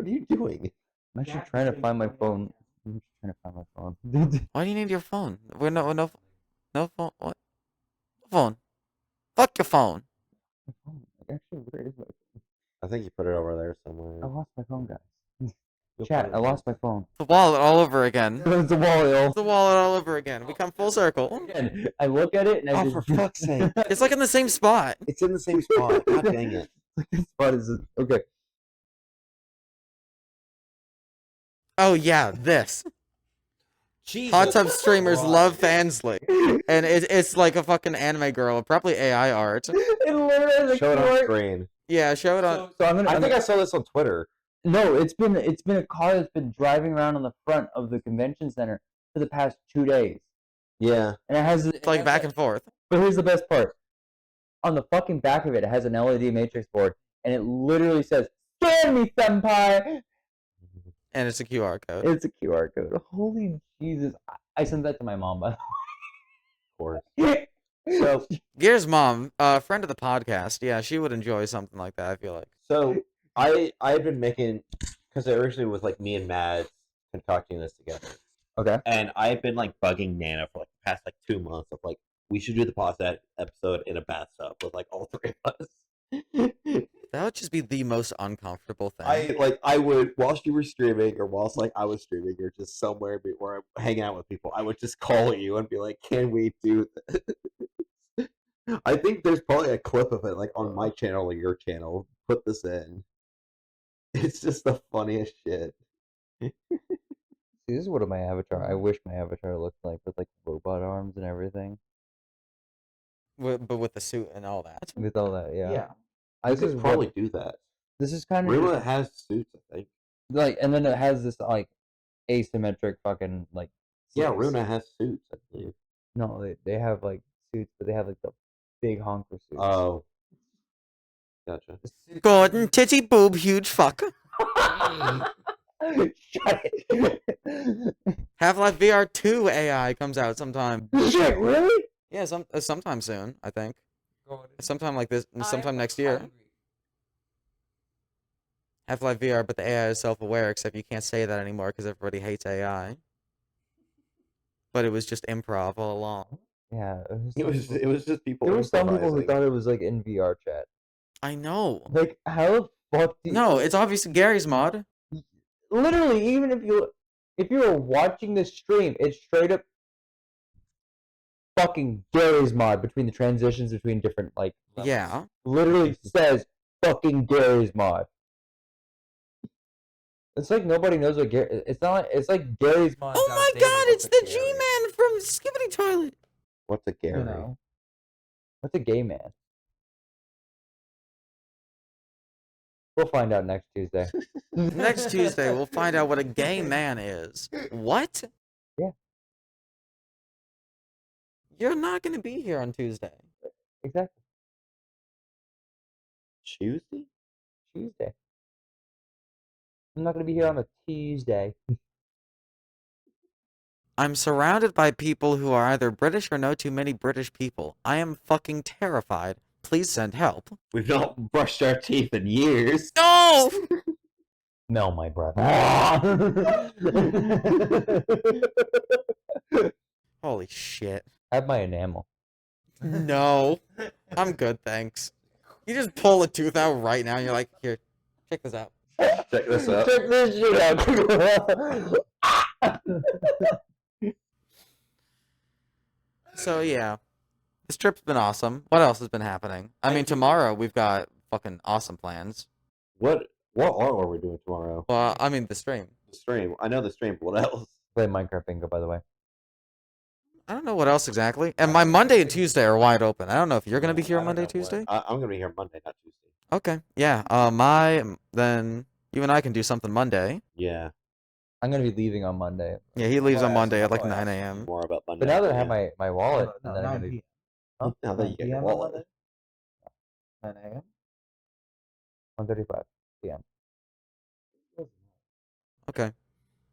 are you doing? I'm actually trying to find my phone. I'm just trying to find my phone. Why do you need your phone? We're no phone. What? Phone. Fuck your phone. Actually, where is my phone? I think you put it over there I somewhere. lost my phone, guys. You'll Chat, put it I lost my phone. The wallet all over again. It's a wallet. The wallet all over again. We come full circle. Again, I look at it and I Oh, just... for fuck's sake. It's like in the same spot. It's in the same spot. God dang it. This spot is... Okay. Oh yeah, this. Jesus. Hot tub streamers love Fansly. And it's like a fucking anime girl, probably AI art. It literally has a Show it on QR. screen. Yeah, show it on. So I'm gonna... I think I saw this on Twitter. No, it's been a car that's been driving around on the front of the convention center for the past 2 days. Yeah. And it has... It's like back and forth. But here's the best part. On the fucking back of it, it has an LED matrix board, and it literally says, "Scan me, senpai!" And it's a QR code. It's a QR code. Holy Jesus. I sent that to my mom, by Of course. the way. So, Gear's mom, friend of the podcast, yeah, she would enjoy something like that, I feel like. I had been making, because it originally was like me and Mads concocting this together, Okay. and I had been like bugging Nana for like the past like 2 months of like, we should do the podcast episode in a bathtub with like all 3 of us. That would just be the most uncomfortable thing. I would, whilst you were streaming or whilst like I was streaming or just somewhere where I'm hanging out with people, I would just call you and be like, can we do this? I think there's probably a clip of it like on my channel or your channel. Put this in. It's just the funniest shit. See, this is what my avatar, I wish my avatar looked like, with like robot arms and everything. But with the suit and all that. With all that, yeah. I This could is probably what, do that. this is kind of Rima has suits, I think. like, and then it has this like asymmetric fucking like. Yeah, slits. Runa has suits, I believe. No, they have like suits, but they have like the big honker suits. Oh. Gotcha. Gordon, titty boob, huge fuck. Shut it. Half-Life VR 2 AI comes out sometime. Shit, really? Yeah, sometime soon, I think. Sometime like this, sometime next year. Half-Life VR, but the AI is self-aware, except you can't say that anymore because everybody hates AI. But it was just improv all along. Yeah, It was just people. There were some people who improvising. thought it was like in VR chat. I know. Like, how the fuck do you... No, it's obviously Gary's mod. Literally, even if you were watching the stream, it's straight up fucking Gary's mod between the transitions between different like levels. Yeah. Literally says fucking Gary's mod. It's like nobody knows what Gary. It's not. It's like Gary's mod. Oh my god, it's the G-Man from Skibbity Toilet. What's a Gary? You know. What's a gay man? We'll find out next Tuesday. Next Tuesday, we'll find out what a gay man is. What? Yeah. You're not going to be here on Tuesday. Exactly. Tuesday? Tuesday. I'm not gonna be here on a Tuesday. I'm surrounded by people who are either British or know too many British people. I am fucking terrified. Please send help. We've not brushed our teeth in years. No! Smell my breath. Holy shit. Have my enamel. No. I'm good, thanks. You just pull a tooth out right now and you're like, here, check this out. Check this out. Check this shit out. So, yeah. This trip's been awesome. What else has been happening? I mean, tomorrow we've got fucking awesome plans. What are we doing tomorrow? Well, I mean, the stream. The stream. I know the stream, but what else? Play Minecraft Bingo, by the way. I don't know what else exactly. And my Monday and Tuesday are wide open. I don't know if you're going to be here on Monday, Tuesday? I'm going to be here Monday, not Tuesday. Okay. Yeah. Then you and I can do something Monday. Yeah. I'm gonna be leaving on Monday. Yeah, he leaves on Well, Monday at like well, 9 a.m. More about Monday. But now that I yeah. have my wallet, No, then I'm 9 gonna p.m. Huh? Now that you get your wallet. 9 a.m. 1:35 p.m. Okay.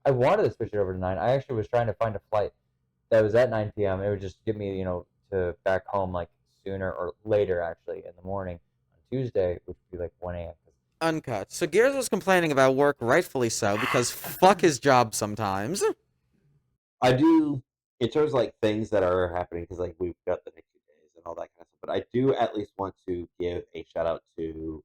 I wanted to switch it over to 9. I actually was trying to find a flight that was at 9 p.m. It would just give me, to back home like sooner or later, actually, in the morning on Tuesday, which would be like 1 a.m. Uncut. So Gears was complaining about work, rightfully so, because fuck his job sometimes. I do, in terms of like things that are happening, because like we've got the next few days and all that kind of stuff, but I do at least want to give a shout out to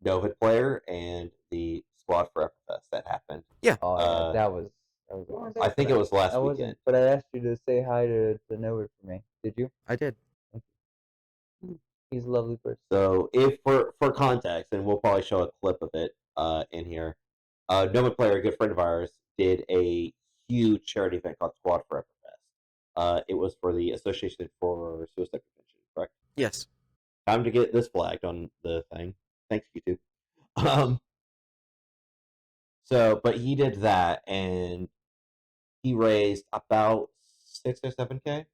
Novid Player and the Squad for Everfest that happened. Yeah. Oh, Uh, that was awesome. I think it was last I weekend. wasn't, but I asked you to say hi to Noah for me. Did you? I did. He's a lovely person. So, if for context, and we'll probably show a clip of it in here, Novid Player, a good friend of ours, did a huge charity event called Squad for Everfest. It was for the Association for Suicide Prevention, correct? Yes. Time to get this flagged on the thing. Thanks, YouTube. But he did that, and he raised about 6 or 7K.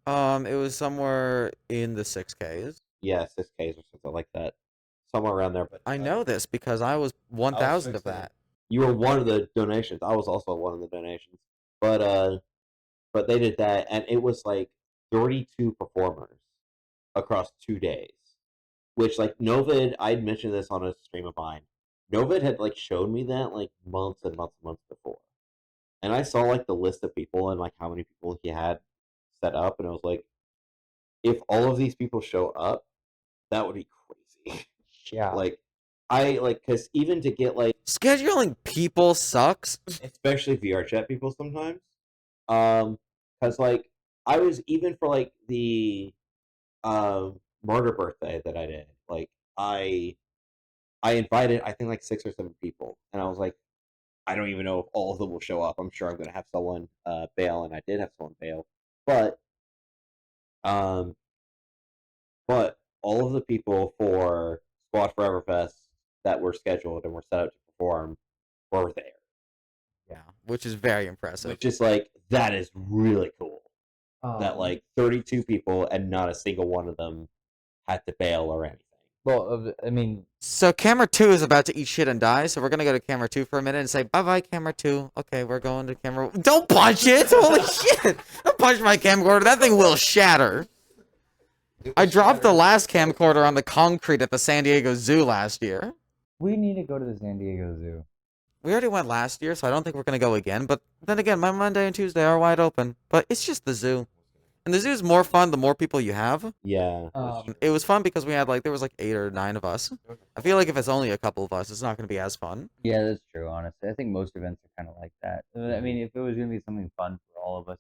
It was somewhere in the 6Ks. Yeah, 6Ks or something like that, somewhere around there. But I know this because I was 1,000 of that. you were one of the donations. I was also one of the donations. But they did that, and it was like 32 performers across 2 days. Which, like, Novid, I'd mentioned this on a stream of mine. Novid had like showed me that like months and months and months before, and I saw like the list of people and like how many people he had set up, and I was like, if all of these people show up, that would be crazy. Yeah. Like, because even to get like Scheduling people sucks. especially VR chat people sometimes, because like I was even for like the murder birthday that I did, like I invited I think like 6 or 7 people, and I was like, I don't even know if all of them will show up. I'm sure I'm gonna have someone bail, and I did have someone bail, but all of the people for Squad Forever Fest that were scheduled and were set up to perform were there. Yeah, which is very impressive. Which is like, that is really cool. That like 32 people and not a single one of them had to bail or anything. Well, I mean, So camera 2 is about to eat shit and die, so we're gonna go to camera 2 for a minute and say bye-bye, camera 2. Okay, we're going to camera... Don't punch it! Holy shit! Don't punch my camcorder, that thing will shatter. I dropped the last camcorder on the concrete at the San Diego Zoo last year. we need to go to the San Diego Zoo. We already went last year, so I don't think we're gonna go again, but then again, my Monday and Tuesday are wide open. But it's just the zoo. And the zoo's more fun the more people you have. Yeah. It was fun because we had there was 8 or 9 of us. I feel like if it's only a couple of us, it's not gonna be as fun. Yeah, that's true, honestly. I think most events are kind of like that. I mean, if it was going to be something fun for all of us,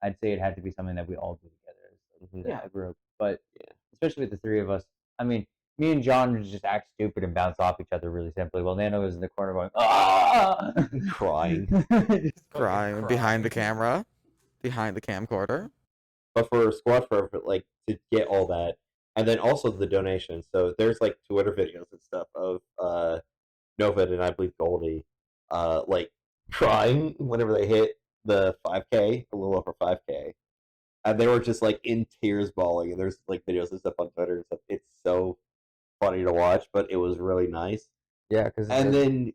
I'd say it had to be something that we all do together as a group. But especially with the 3 of us, I mean, me and John would just act stupid and bounce off each other really simply, while Nano was in the corner going, ah! Crying. Crying behind the camera. Behind the camcorder. But for Squad for like to get all that, and then also the donations. So there's like Twitter videos and stuff of Novid and I believe Goldie like crying whenever they hit the 5K, a little over 5K. And they were just like in tears bawling, and there's like videos and stuff on Twitter and stuff. It's so funny to watch, but it was really nice. Yeah, because And then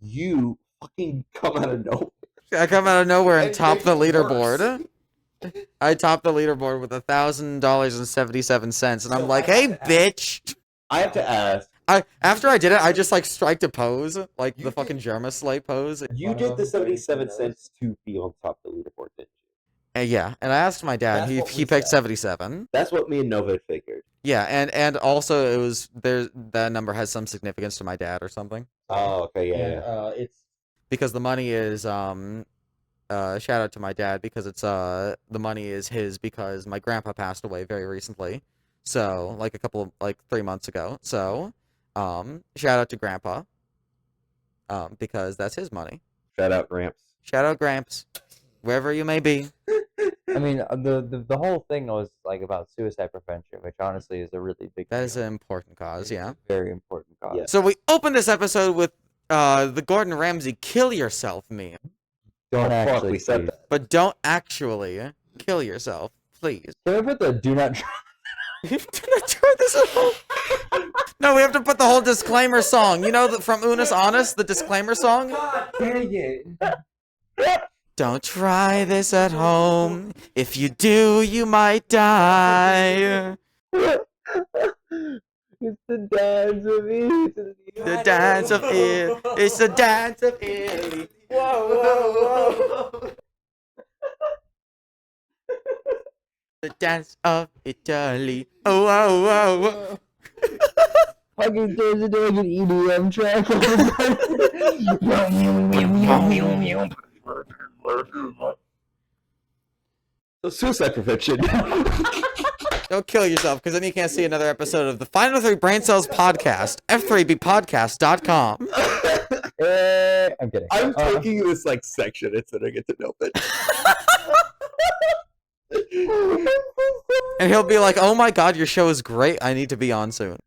you fucking come out of nowhere. I come out of nowhere and It top the makes it leaderboard. I topped the leaderboard with $1,000.77, and I'm So like, I "Hey, have to ask- bitch!" I have to ask. After I did it, I just like striked a pose, like the fucking Jerma Slay pose. You did the 77 cents to be on top of the leaderboard, didn't you? Yeah, and I asked my dad. That's He what he we picked said. 77. That's what me and Nova had figured. Yeah, and also it was that number has some significance to my dad or something, Oh, okay, yeah. It's because the money is shout out to my dad, because it's the money is his because my grandpa passed away very recently, so like 3 months ago. So shout out to grandpa, because that's his money. Shout out Gramps. Shout out Gramps, wherever you may be. I mean, the whole thing was like about suicide prevention, which honestly is a really big. That is deal. an important cause, yeah. Very important cause. Yeah. So we open this episode with the Gordon Ramsay kill yourself meme. Don't Oh, fuck, actually. we said please. that. But don't actually kill yourself, please. Can we put the do not try? Do not try this at home. No, we have to put the whole disclaimer song. You know, from Unis Honest, the disclaimer song? Dang it. Don't try this at home. If you do, you might die. It's the dance of Italy. The dance of Italy. It's the dance of Italy. Whoa, whoa, whoa. The dance of Italy. Oh, whoa, whoa, whoa. Fucking turns into like an EDM track. So suicide prevention. Don't kill yourself, because then you can't see another episode of the Final 3 Braincells podcast, F3B Podcast.com. I'm kidding. I'm taking this like section instead I get to know it. And he'll be like, "Oh my god, your show is great. I need to be on soon."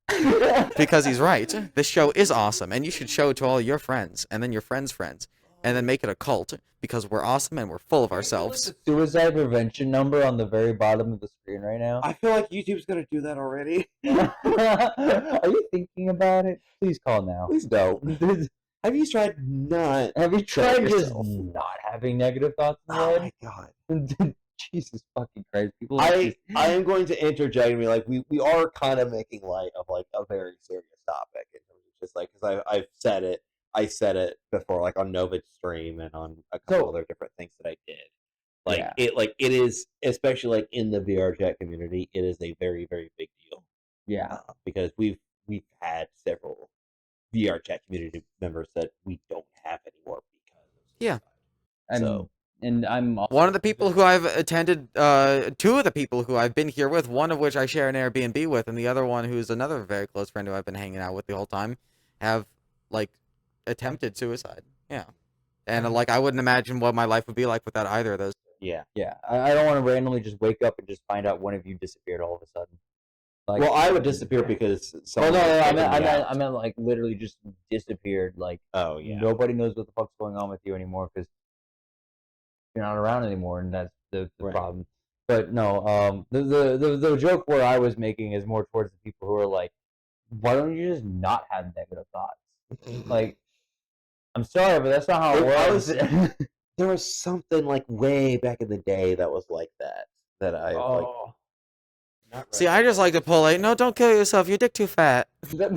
Because he's right. This show is awesome, and you should show it to all your friends, and then your friends' friends, and then make it a cult, because we're awesome and we're full of ourselves. Suicide prevention number on the very bottom of the screen right now. I feel like YouTube's gonna do that already. Are you thinking about it? Please call now. Please don't. Have you tried not? Have you tried just yourself. not having negative thoughts in Oh your my god. head? Jesus fucking Christ. People I am going to interject and be like, we are kind of making light of like a very serious topic. In terms of just like, because I've said it. I said it before, like on Nova's stream and on a couple other different things that I did. Like it is, especially like in the VR chat community, it is a very, very big deal. Yeah. Because we've had several VR chat community members that we don't have anymore because of Yeah. So And I'm also One of the people who I've attended, two of the people who I've been here with, one of which I share an Airbnb with, and the other one who's another very close friend who I've been hanging out with the whole time, have, like, attempted suicide. Yeah. And, like, I wouldn't imagine what my life would be like without either of those. yeah. Yeah, I don't want to randomly just wake up and just find out one of you disappeared all of a sudden. Like, Well, I would disappear because Oh someone. no, was I taking meant, me I meant, out. I meant like literally just disappeared. Like Oh yeah. nobody knows what the fuck's going on with you anymore because you're not around anymore, and that's the Right. problem. But no, the joke where I was making is more towards the people who are like, why don't you just not have negative thoughts? Like, I'm sorry, but that's not how it I works. There was something like way back in the day that was like that. That I like. Oh. See, I just like to pull a, no, don't kill yourself, your dick too fat. I still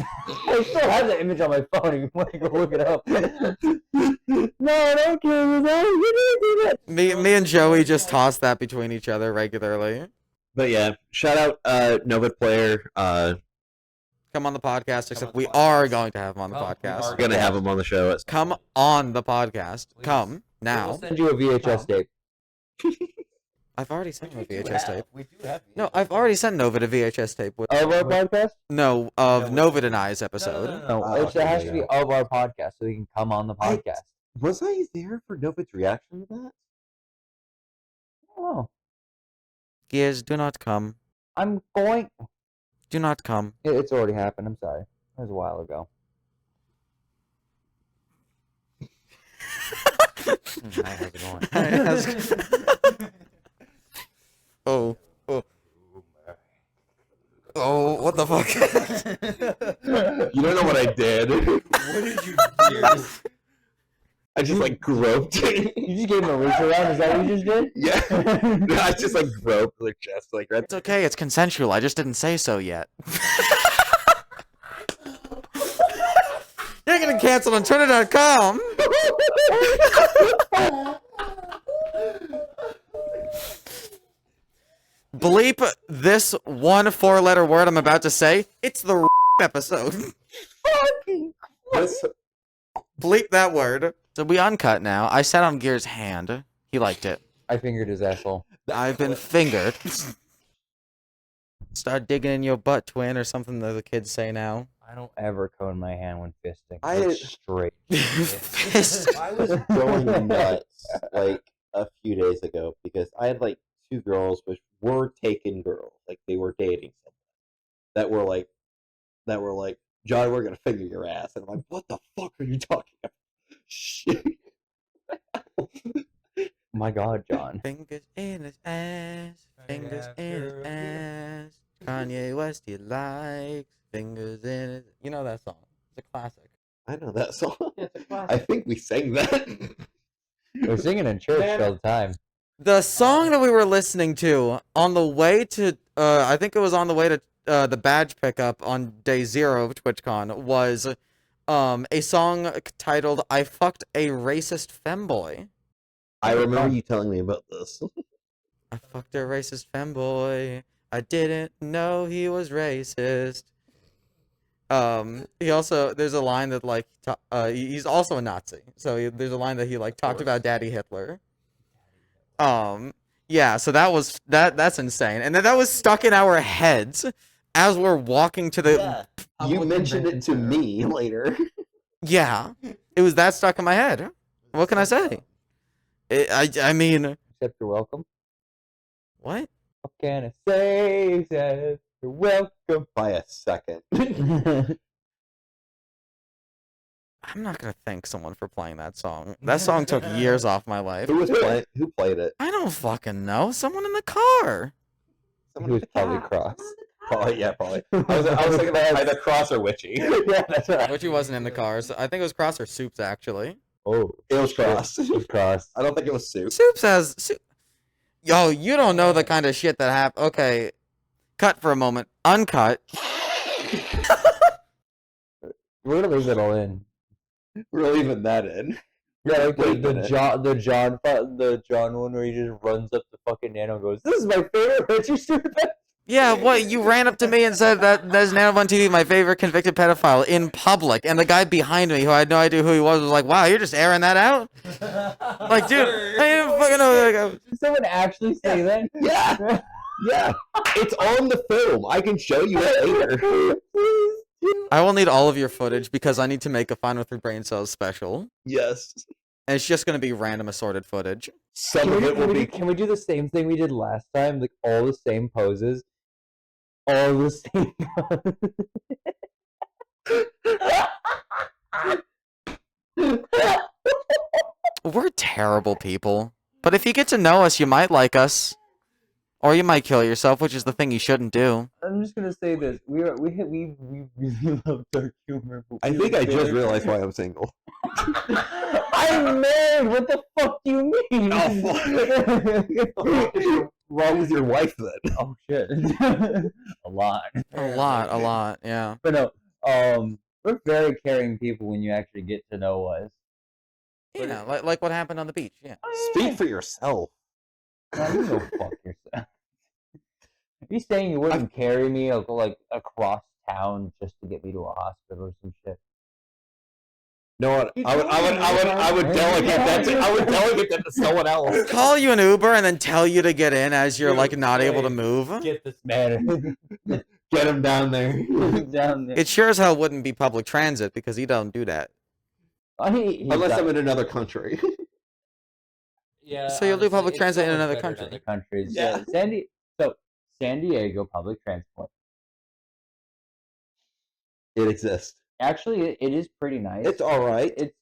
have that image on my phone if you want to go look it up. No, don't kill yourself. You didn't do that. Me and Joey just toss that between each other regularly. But yeah, shout out Nova Player. Come on the podcast, except we are going to have him on the podcast. We're gonna have him on the show. At Come on the podcast. Come now. I'll send you a VHS tape. I've already sent him a VHS tape. We do have. No, I've already sent Nova a VHS tape with Of our podcast? no of Nova and I's episode. No, Oh, it has to okay, be yeah. of our podcast so he can come on the I- podcast. Was I there for Nova's reaction to that? Oh, Gears, do not come. I'm going. Do not come. It's already happened. I'm sorry. That was a while ago. Hi, how's it going? Oh. Oh, what the fuck? You don't know what I did. What did you do? I just like groped. You just gave him a reach around. Is that what you just did? Yeah. No, I just like groped their chest like right. It's okay. It's consensual. I just didn't say so yet. You're getting canceled on Twitter.com. Bleep this one 4-letter word I'm about to say. It's the episode. Bleep that word. So we uncut now. I sat on Gear's hand. He liked it. I fingered his asshole. I've been fingered. Start digging in your butt, twin, or something that the kids say now. I don't ever cone my hand when fisting. I- It's straight. Fist. I was going nuts like a few days ago because I had like 2 girls which were taken girls, like they were dating someone that were like, John, we're gonna finger your ass, and I'm like, what the fuck are you talking about? Shit. My God, John. Fingers in his ass. Fingers in his ass. Kanye West, he likes fingers in his. You know that song. It's a classic. I know that song. It's a I classic. think we sang that. We're singing in church all the time. The song that we were listening to on the way to, I think it was on the way to the badge pickup on day 0 of TwitchCon, was a song titled "I Fucked a Racist Femboy." I remember you telling me about this. I fucked a racist femboy. I didn't know he was racist. He also, there's a line that like he's also a Nazi. So there's a line that he like talked about Daddy Hitler. Yeah, so that's insane. And then that was stuck in our heads as we're walking to the You mentioned it to me later. Yeah. It was that stuck in my head. What can I say? I mean, Except you're welcome. what? What can I say except you're welcome? By a second. I'm not gonna thank someone for playing that song. That song took years off my life. Who played it? I don't fucking know. Someone in the car. He was probably cross. Probably, yeah, probably. I was thinking about either Cross or Witchy. Yeah, that's right. Which he wasn't in the car. So I think it was Cross or Soups, actually. Oh, It was Cross. it was cross. I don't think it was Soup. Soups has... Yo, you don't know the kind of shit that happened. Okay. Cut for a moment. Uncut. We're gonna leave it all in. We're leaving that in. Yeah, like Wait a minute. the John one where he just runs up to fucking Nano and goes, "This is my favorite Richie Stupid." Yeah, what? You ran up to me and said that that's NanoBunTV, my favorite convicted pedophile, in public. And the guy behind me, who I had no idea who he was like, wow, you're just airing that out? Like, dude, I didn't fucking know. Like, Did someone actually say that? Yeah. Yeah. It's on the film. I can show you it later. I will need all of your footage because I need to make a Fine with Your Braincells special. Yes. And it's just going to be random assorted footage. Some of it will be. Can we do the same thing we did last time? Like all the same poses, all the same. We're terrible people. But if you get to know us, you might like us. Or you might kill yourself, which is the thing you shouldn't do. I'm just gonna say this: we really love dark humor. But I we think I just really- realized why I'm single. I'm married. What the fuck do you mean? What's wrong with your wife then? Oh shit! A lot. A lot, yeah. But no, we're very caring people when you actually get to know us. You know, like what happened on the beach, yeah. Speak for yourself. No, you go fuck yourself. If you're saying you wouldn't carry me like across town just to get me to a hospital or some shit. You know what? I would delegate that to someone else. Call you an Uber and then tell you to get in as you're like not able to move. Get this man Get him down there. down there. It sure as hell wouldn't be public transit because he don't do that. Unless I'm in another country. Yeah. So you'll do public it's transit in so much another better country. than countries. Yeah. San Diego public transport. It exists. Actually, it is pretty nice. It's all right. It's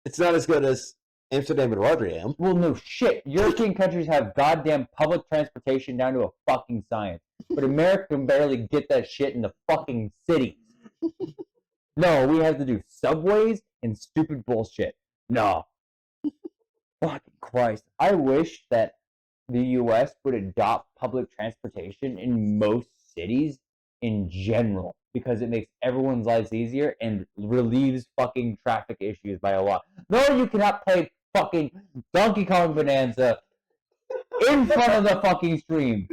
It's not as good as Amsterdam and Rotterdam. well, no shit. European countries have goddamn public transportation down to a fucking science, but America can barely get that shit in the fucking cities. No, we have to do subways and stupid bullshit. No. Fucking Christ. I wish that the US would adopt public transportation in most cities in general because it makes everyone's lives easier and relieves fucking traffic issues by a lot. No, you cannot play fucking Donkey Kong Bonanza in front of the fucking stream.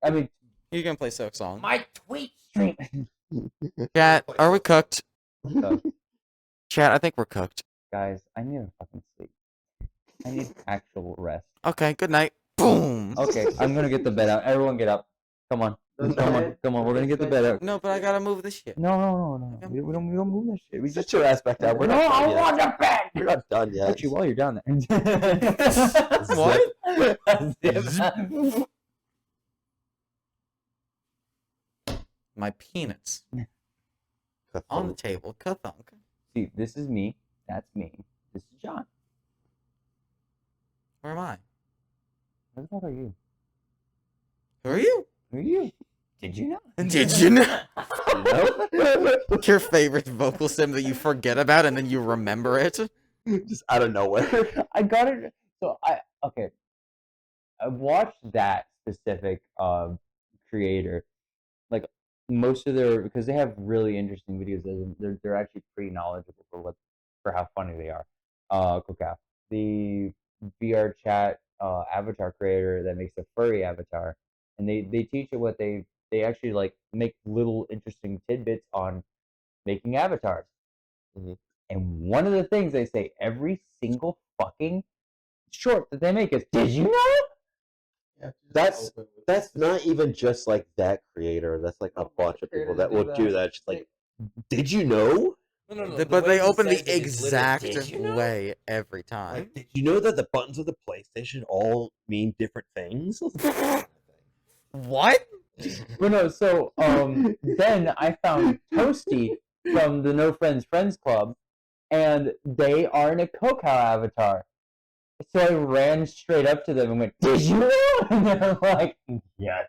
I mean, You can play Silk Song. my tweet stream. Chat, are we cooked? So, Chat, I think we're cooked. guys, I need to fucking sleep. I need actual rest. Okay, good night. Boom. Okay, I'm gonna get the bed out. Everyone get up. Come on. Come on. We're gonna get the bed out. No, but I gotta move this shit. No. We don't move that shit. We Sit just your ass back down. We're no, not I done yet. want the bed. We're not done yet. Actually, while you're down there. What? My peanuts on the table. Kathunk. See, this is me. That's me. This is John. Where am I? Who the fuck are you? Who are you? Who are you? Did you know? Did you know? No? Your favorite vocal sim that you forget about and then you remember it? Just out of nowhere. I got it. So okay. I watched that specific creator, like most of their because they have really interesting videos. They're actually pretty knowledgeable for how funny they are. Cookout, the VR chat avatar creator that makes a furry avatar, and they teach it what they actually like make little interesting tidbits on making avatars. Mhm. And one of the things they say every single fucking short that they make is, "Did you know?" That's not even just like that creator. That's like a bunch of people that will do that. Just like, did you know? No. But way they he open the says it is literally, exact "Did you know?" way every time. Like, did you know that the buttons of the PlayStation all mean different things? What? Well, no, so then I found Toasty from the No Friends Friends Club, and they are in a Cocoa avatar. So I ran straight up to them and went, "Did you know?" And they're like, "Yes."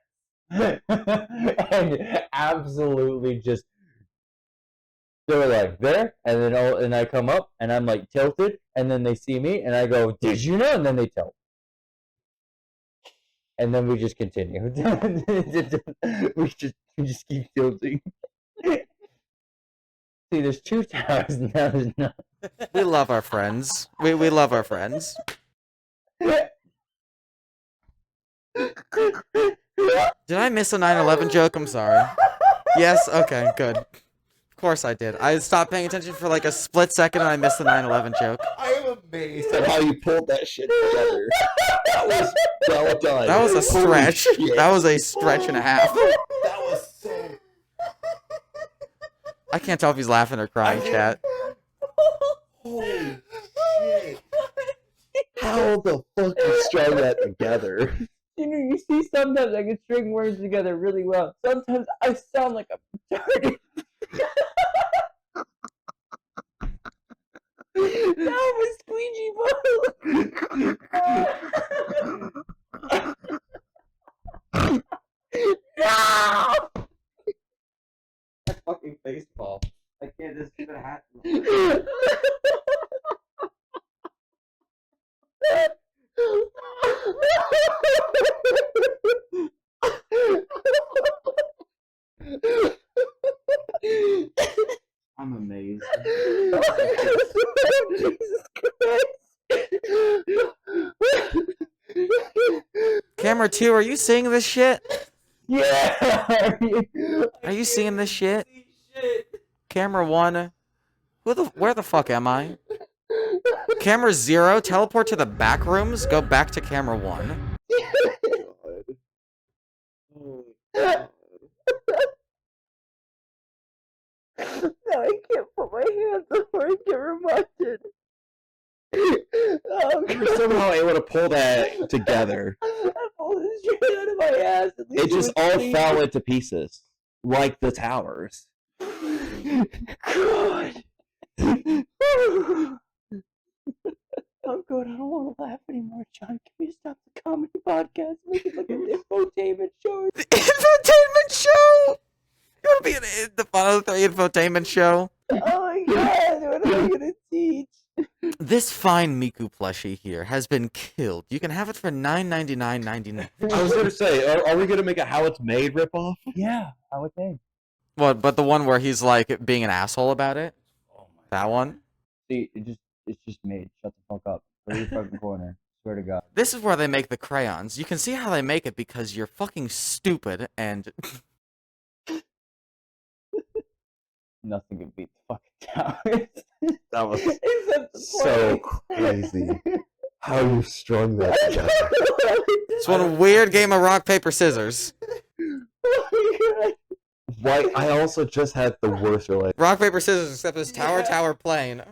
And absolutely just, they were like, "There," and then and I come up and I'm like tilted, and then they see me and I go, "Did you know?" And then they tilt. And then we just continue. we just keep tilting. See, there's 2 towers and now there's none. We love our friends. We love our friends. Did I miss a 9/11 joke? I'm sorry. Yes? Okay, good. Of course I did. I stopped paying attention for like a split second and I missed the 9/11 joke. I am amazed at how you pulled that shit together. That was well done. That was a Holy stretch. shit. That was a stretch and a half. That was so. I can't tell if he's laughing or crying, chat. Holy shit. How the fuck you strung that together? You know, you see sometimes I can string words together really well. Sometimes I sound like I'm retarded. That was squeegee bottle. No! That fucking baseball. I can't just keep it hat. I'm amazed. Jesus Christ. Camera 2, are you seeing this shit? Yeah. Are you seeing this shit? Camera 1, where the fuck am I? Camera 0, teleport to the back rooms, go back to camera 1. Now I can't put my hands on where I get reminded. Oh, You were somehow able to pull that together. I pulled it straight out of my ass. and It just was all clean. fell into pieces. Like the towers. God. Oh God, I don't want to laugh anymore, John. Can we stop the comedy podcast? Make it like an infotainment show. The infotainment show! You want to be in the Final 3 infotainment show? Oh my god, what am I gonna teach? This fine Miku plushie here has been killed. You can have it for $9.99.99. I was gonna say, are we gonna make a how it's made ripoff? Yeah, I would think. What? But the one where he's like being an asshole about it? That one? See, it's just made. Shut the fuck up. Go to your fucking corner. Swear to God. This is where they make the crayons. You can see how they make it because you're fucking stupid and Nothing can beat the fucking towers. That was Except the so plane. crazy. How you strung that together. it's one weird game of rock, paper, scissors. Why? I also just had the worst relation. Rock, paper, scissors, except this tower, plane.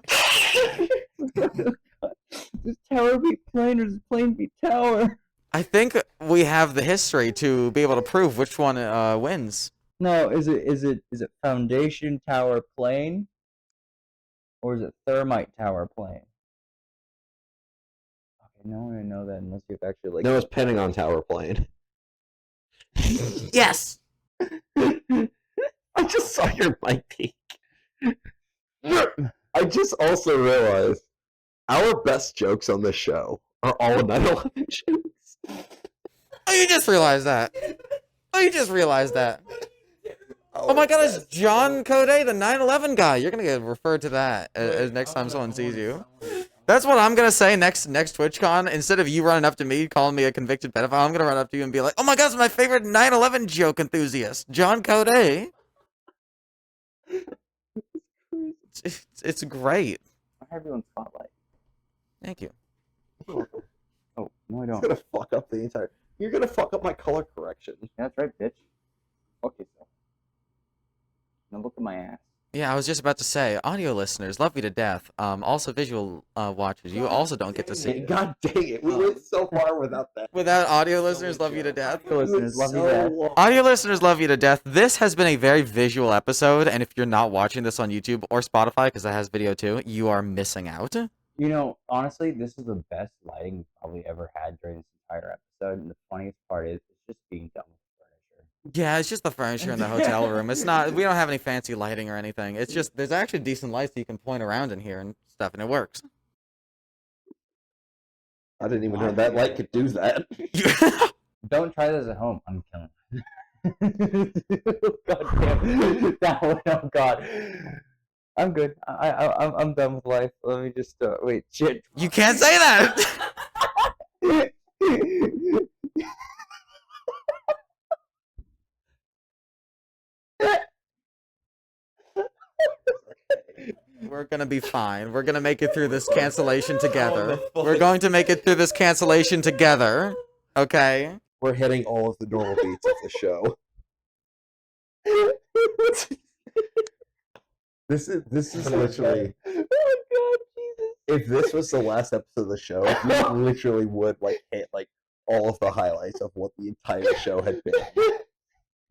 Does tower beat plane or does plane beat tower? I think we have the history to be able to prove which one wins. No, is it foundation tower plane? Or is it thermite tower plane? Okay, no one would know that unless you've actually like. No, it's Pentagon Tower plane. Yes! I just saw your mic peak. I just also realized our best jokes on this show are all 9/11 jokes. Oh, you just realized that. Oh my god, it's John Code, the 9/11 guy. You're gonna get referred to that as next time someone sees you. That's what I'm gonna say next TwitchCon. Instead of you running up to me calling me a convicted pedophile, I'm gonna run up to you and be like, "Oh my god, it's my favorite 9/11 joke enthusiast, John Code." It's great. I have you on spotlight. Thank you. Oh no, I It's don't. gonna fuck up the entire. You're gonna fuck up my color correction. Yeah, that's right, bitch. Fuck yourself. Now look at my ass. Yeah, I was just about to say, audio listeners love you to death. Also, visual watchers, you also don't get to see. God dang it! We went so far without that. Without audio listeners love you to death. Listeners, love you So to death. long. Audio listeners love you to death. This has been a very visual episode, and if you're not watching this on YouTube or Spotify, because that has video too, you are missing out. You know, honestly, this is the best lighting we've probably ever had during this entire episode, and the funniest part is it's just being done with furniture. Yeah, it's just the furniture in the hotel room. It's not. We don't have any fancy lighting or anything. It's just there's actually decent lights that you can point around in here and stuff, and it works. I didn't even know that light could do that. Don't try this at home. I'm killing. God damn that one! Oh God, I'm good. I'm done with life. Let me just wait. Shit. You can't say that. We're gonna be fine. We're gonna make it through this cancellation together. We're going to make it through this cancellation together. Okay? We're hitting all of the normal beats of the show. This is literally. Oh God, Jesus. If this was the last episode of the show, we literally would like hit like all of the highlights of what the entire show had been.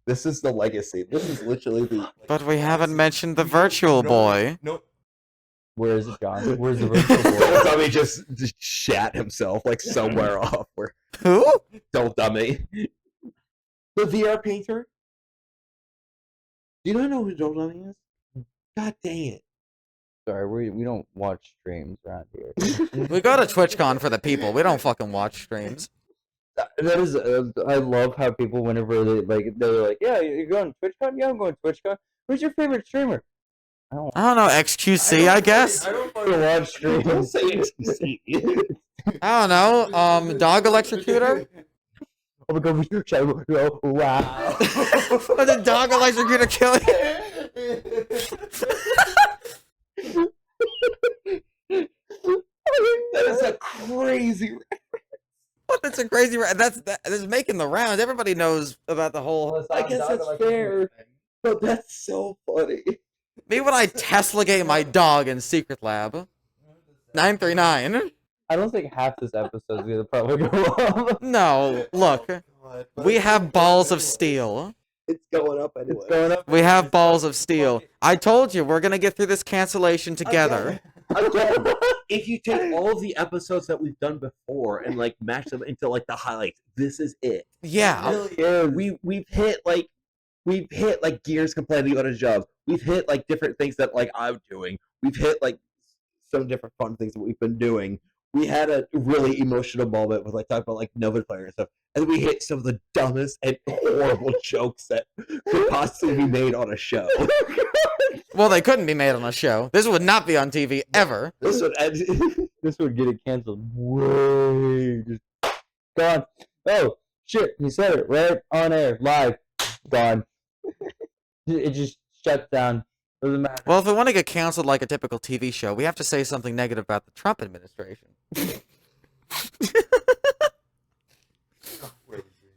This is the legacy. This is literally the. But we haven't mentioned the virtual boy. No. Where is it, John? Where's the virtual boy? Dummy just shat himself like somewhere off. Where Who? don't dummy. The VR painter. Do you not know who Don't Dummy is? God dang it. Sorry, we don't watch streams around here. We go to TwitchCon for the people. We don't fucking watch streams. That is, I love how people, whenever they're like, yeah, you're going to TwitchCon? Yeah, I'm going to TwitchCon. Who's your favorite streamer? I don't I don't know, XQC, I guess. I don't fucking watch streams. Don't say it. I don't know. Dog electrocutor? Oh my god, oh, wow. Or the dog electrocutor kill you? That is a crazy. What? That's a crazy. That's making the rounds. Everybody knows about the whole. I guess that's fair, but that's so funny. Me when I Tesla-gate my dog in Secret Lab. 939. I don't think half this episode is gonna probably go up. No, look. We have balls of steel. It's going up anyway. It's going up. We have balls of steel. I told you, we're gonna get through this cancellation together. Again, if you take all of the episodes that we've done before and like match them into like the highlights, this is it. Yeah. We've hit like Gears complaining about his jobs. we've hit like different things that like I'm doing. We've hit like some different fun things that we've been doing. We had a really emotional moment with like talking about like Nova Player and stuff, and we hit some of the dumbest and horrible jokes that could possibly be made on a show. Well, they couldn't be made on a show. This would not be on TV ever. This would end. This would get it canceled. Way just gone. Oh shit! He said it right on air, live. Gone. It just shuts down. Doesn't matter. Well, if we want to get canceled like a typical TV show, we have to say something negative about the Trump administration.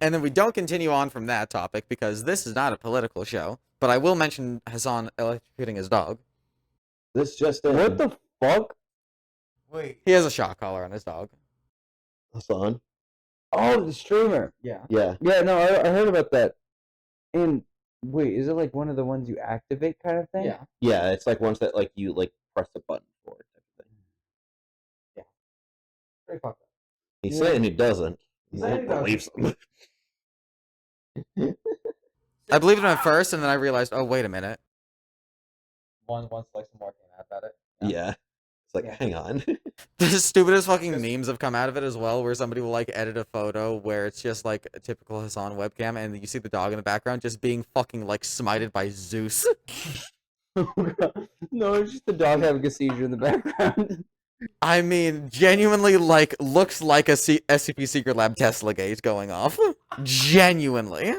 And then we don't continue on from that topic because this is not a political show. But I will mention Hassan electrocuting his dog. This just What the fuck? Wait. He has a shock collar on his dog. Hassan? Oh, the streamer. Yeah. Yeah. Yeah, no, I heard about that. And wait, is it like one of the ones you activate kind of thing? Yeah. Yeah, it's like ones that like you like press a button for it type of thing. Very fucked up. He's Yeah. saying he doesn't. He saying he doesn't. believes him. I believed him at first, and then I realized, oh, wait a minute. One like some more came out about it. Yeah. It's like, Yeah. hang on. The stupidest fucking memes have come out of it as well, where somebody will like edit a photo where it's just like a typical Hassan webcam, and you see the dog in the background just being fucking like smited by Zeus. No, it's just the dog having a seizure in the background. I mean, genuinely like looks like a SCP Secret Lab Tesla gate going off. Genuinely.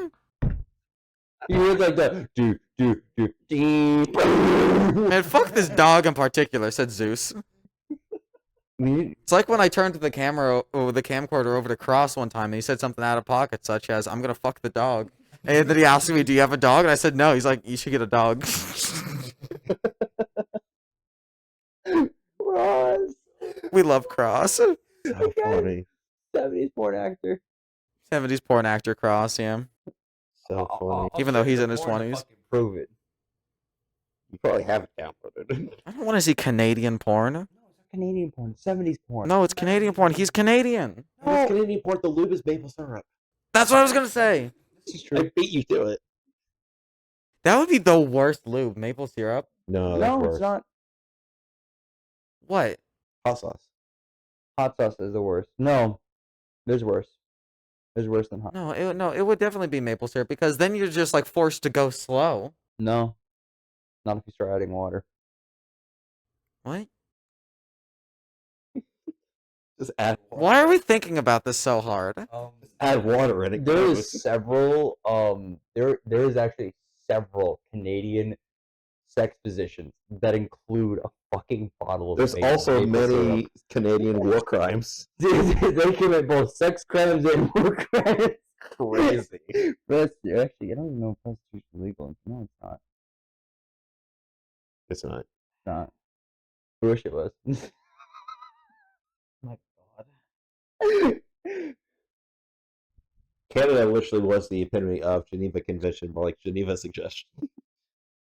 You hear like the do. Man, fuck this dog in particular, said Zeus. It's like when I turned the camera or the camcorder over to Cross one time and he said something out of pocket, such as, I'm gonna fuck the dog. And then he asked me, do you have a dog? And I said, no. He's like, you should get a dog. Ross. We love Cross. So funny. 70s porn actor. 70s porn actor Cross, yeah. So funny. Even though he's in his 20s. Prove it. You probably have it downloaded. I don't want to see Canadian porn. No, it's Canadian porn. 70s porn. No, it's Canadian porn. He's Canadian. This Canadian port, the lube is maple syrup. That's what I was gonna say. This is I true. beat you to it. That would be the worst lube. Maple syrup. No, that's No, worse. it's not. What? Hot sauce. Hot sauce is the worst. No, there's worse. There's worse than hot. No, it would definitely be maple syrup because then you're just like forced to go slow. No, not if you start adding water. What? Just add water. Why are we thinking about this so hard? Add water in it. There goes. is several. There is actually several Canadian sex positions that include a fucking bottle of. There's maple also syrup. many Canadian war crimes. They commit both sex crimes and war crimes. Crazy. But actually, I don't even know if prostitution is legal. No, it's not. It's not. It's not. I wish it was. My God. Canada literally was the epitome of Geneva Convention, or like Geneva Suggestion,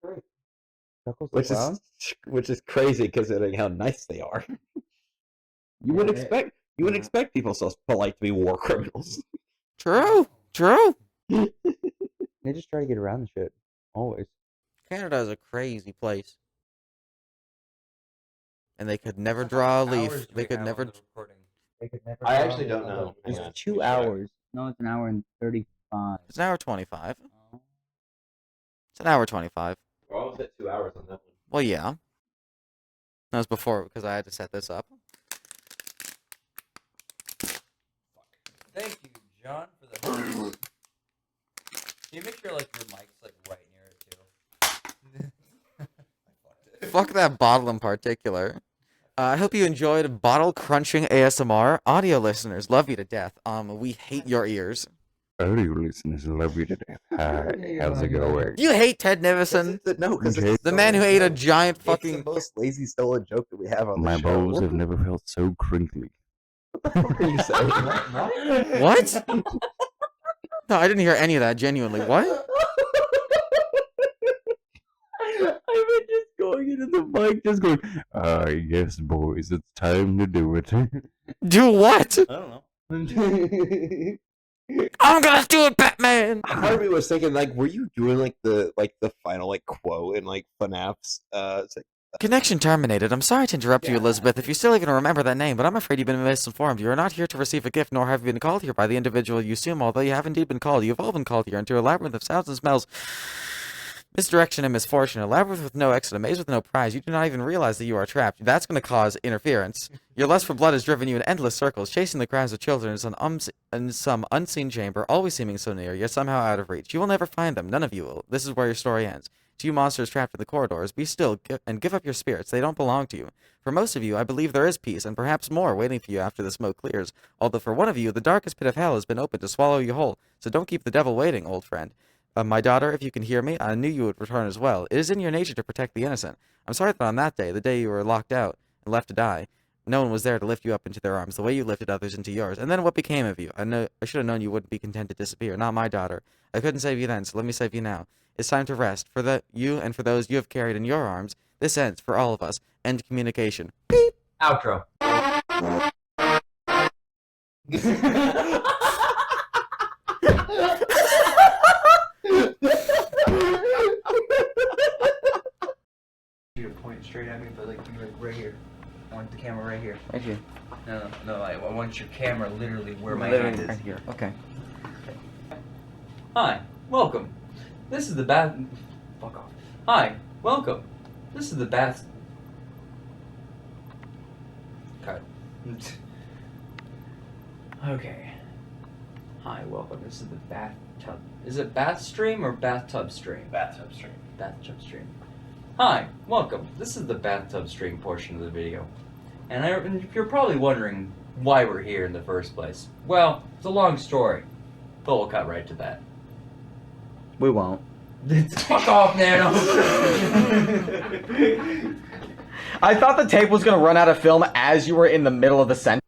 Chuckles the which Clown? is which is crazy considering how nice they are. You would Yeah, expect people so polite to be war criminals. True. They just try to get around the shit. Always. Canada is a crazy place. And they could never draw a leaf. They could never. I actually don't know. It's Hang on. 2 hours. No, it's an hour and 35. It's an hour 25. It's an hour 25. We're almost at 2 hours on that one. Well, yeah. That was before because I had to set this up. Thank you, John, for the. Can you make sure like your mic's like right near it too? I fucked it. Fuck that bottle in particular. I hope you enjoyed bottle crunching ASMR. Audio listeners, love you to death. We hate your ears. Audio listeners love you to death. Hi, how's it going? You hate Ted Nivison, No, because Okay. the man who ate a giant It's fucking. the most lazy stolen joke that we have on My the show. balls have never felt so crinkly. What are you saying? What? No, I didn't hear any of that. Genuinely, what? I've been just going into the mic, just going, yes, boys, it's time to do it. Do what? I don't know. I'm gonna do it, Batman. Part of me was thinking, like, were you doing like the final like quote in like FNAF's it's like, Connection terminated. I'm sorry to interrupt you, Elizabeth, if you still even remember that name, but I'm afraid you've been misinformed. You are not here to receive a gift, nor have you been called here by the individual you assume, although you have indeed been called. You have all been called here into a labyrinth of sounds and smells, misdirection and misfortune, a labyrinth with no exit, a maze with no prize. You do not even realize that you are trapped. That's going to cause interference. Your lust for blood has driven you in endless circles, chasing the cries of children in some unseen chamber, always seeming so near, yet somehow out of reach. You will never find them. None of you will. This is where your story ends. To you monsters trapped in the corridors, be still and give up your spirits. They don't belong to you. For most of you, I believe there is peace, and perhaps more, waiting for you after the smoke clears. Although for one of you, the darkest pit of hell has been opened to swallow you whole. So don't keep the devil waiting, old friend. My daughter, if you can hear me, I knew you would return as well. It is in your nature to protect the innocent. I'm sorry that on that day, the day you were locked out and left to die, no one was there to lift you up into their arms the way you lifted others into yours. And then what became of you? I should have known you wouldn't be content to disappear. Not my daughter. I couldn't save you then, so let me save you now. It's time to rest. For you and for those you have carried in your arms, this ends for all of us. End communication. Beep. Outro. You to point straight at me, but like you right here. I want the camera right here. Right here. No, I want your camera literally where my Literally hand is. right here. Okay. Hi, welcome. This is the bath. Fuck off. Hi, welcome. This is the bath. Cut. Okay. Hi, welcome. This is the bathtub. Is it bath stream or bathtub stream? Bathtub stream. Bathtub stream. Hi, welcome. This is the bathtub stream portion of the video. And you're probably wondering why we're here in the first place. Well, it's a long story, but we'll cut right to that. We won't. Fuck off, Nano! I thought the tape was gonna run out of film as you were in the middle of the sentence.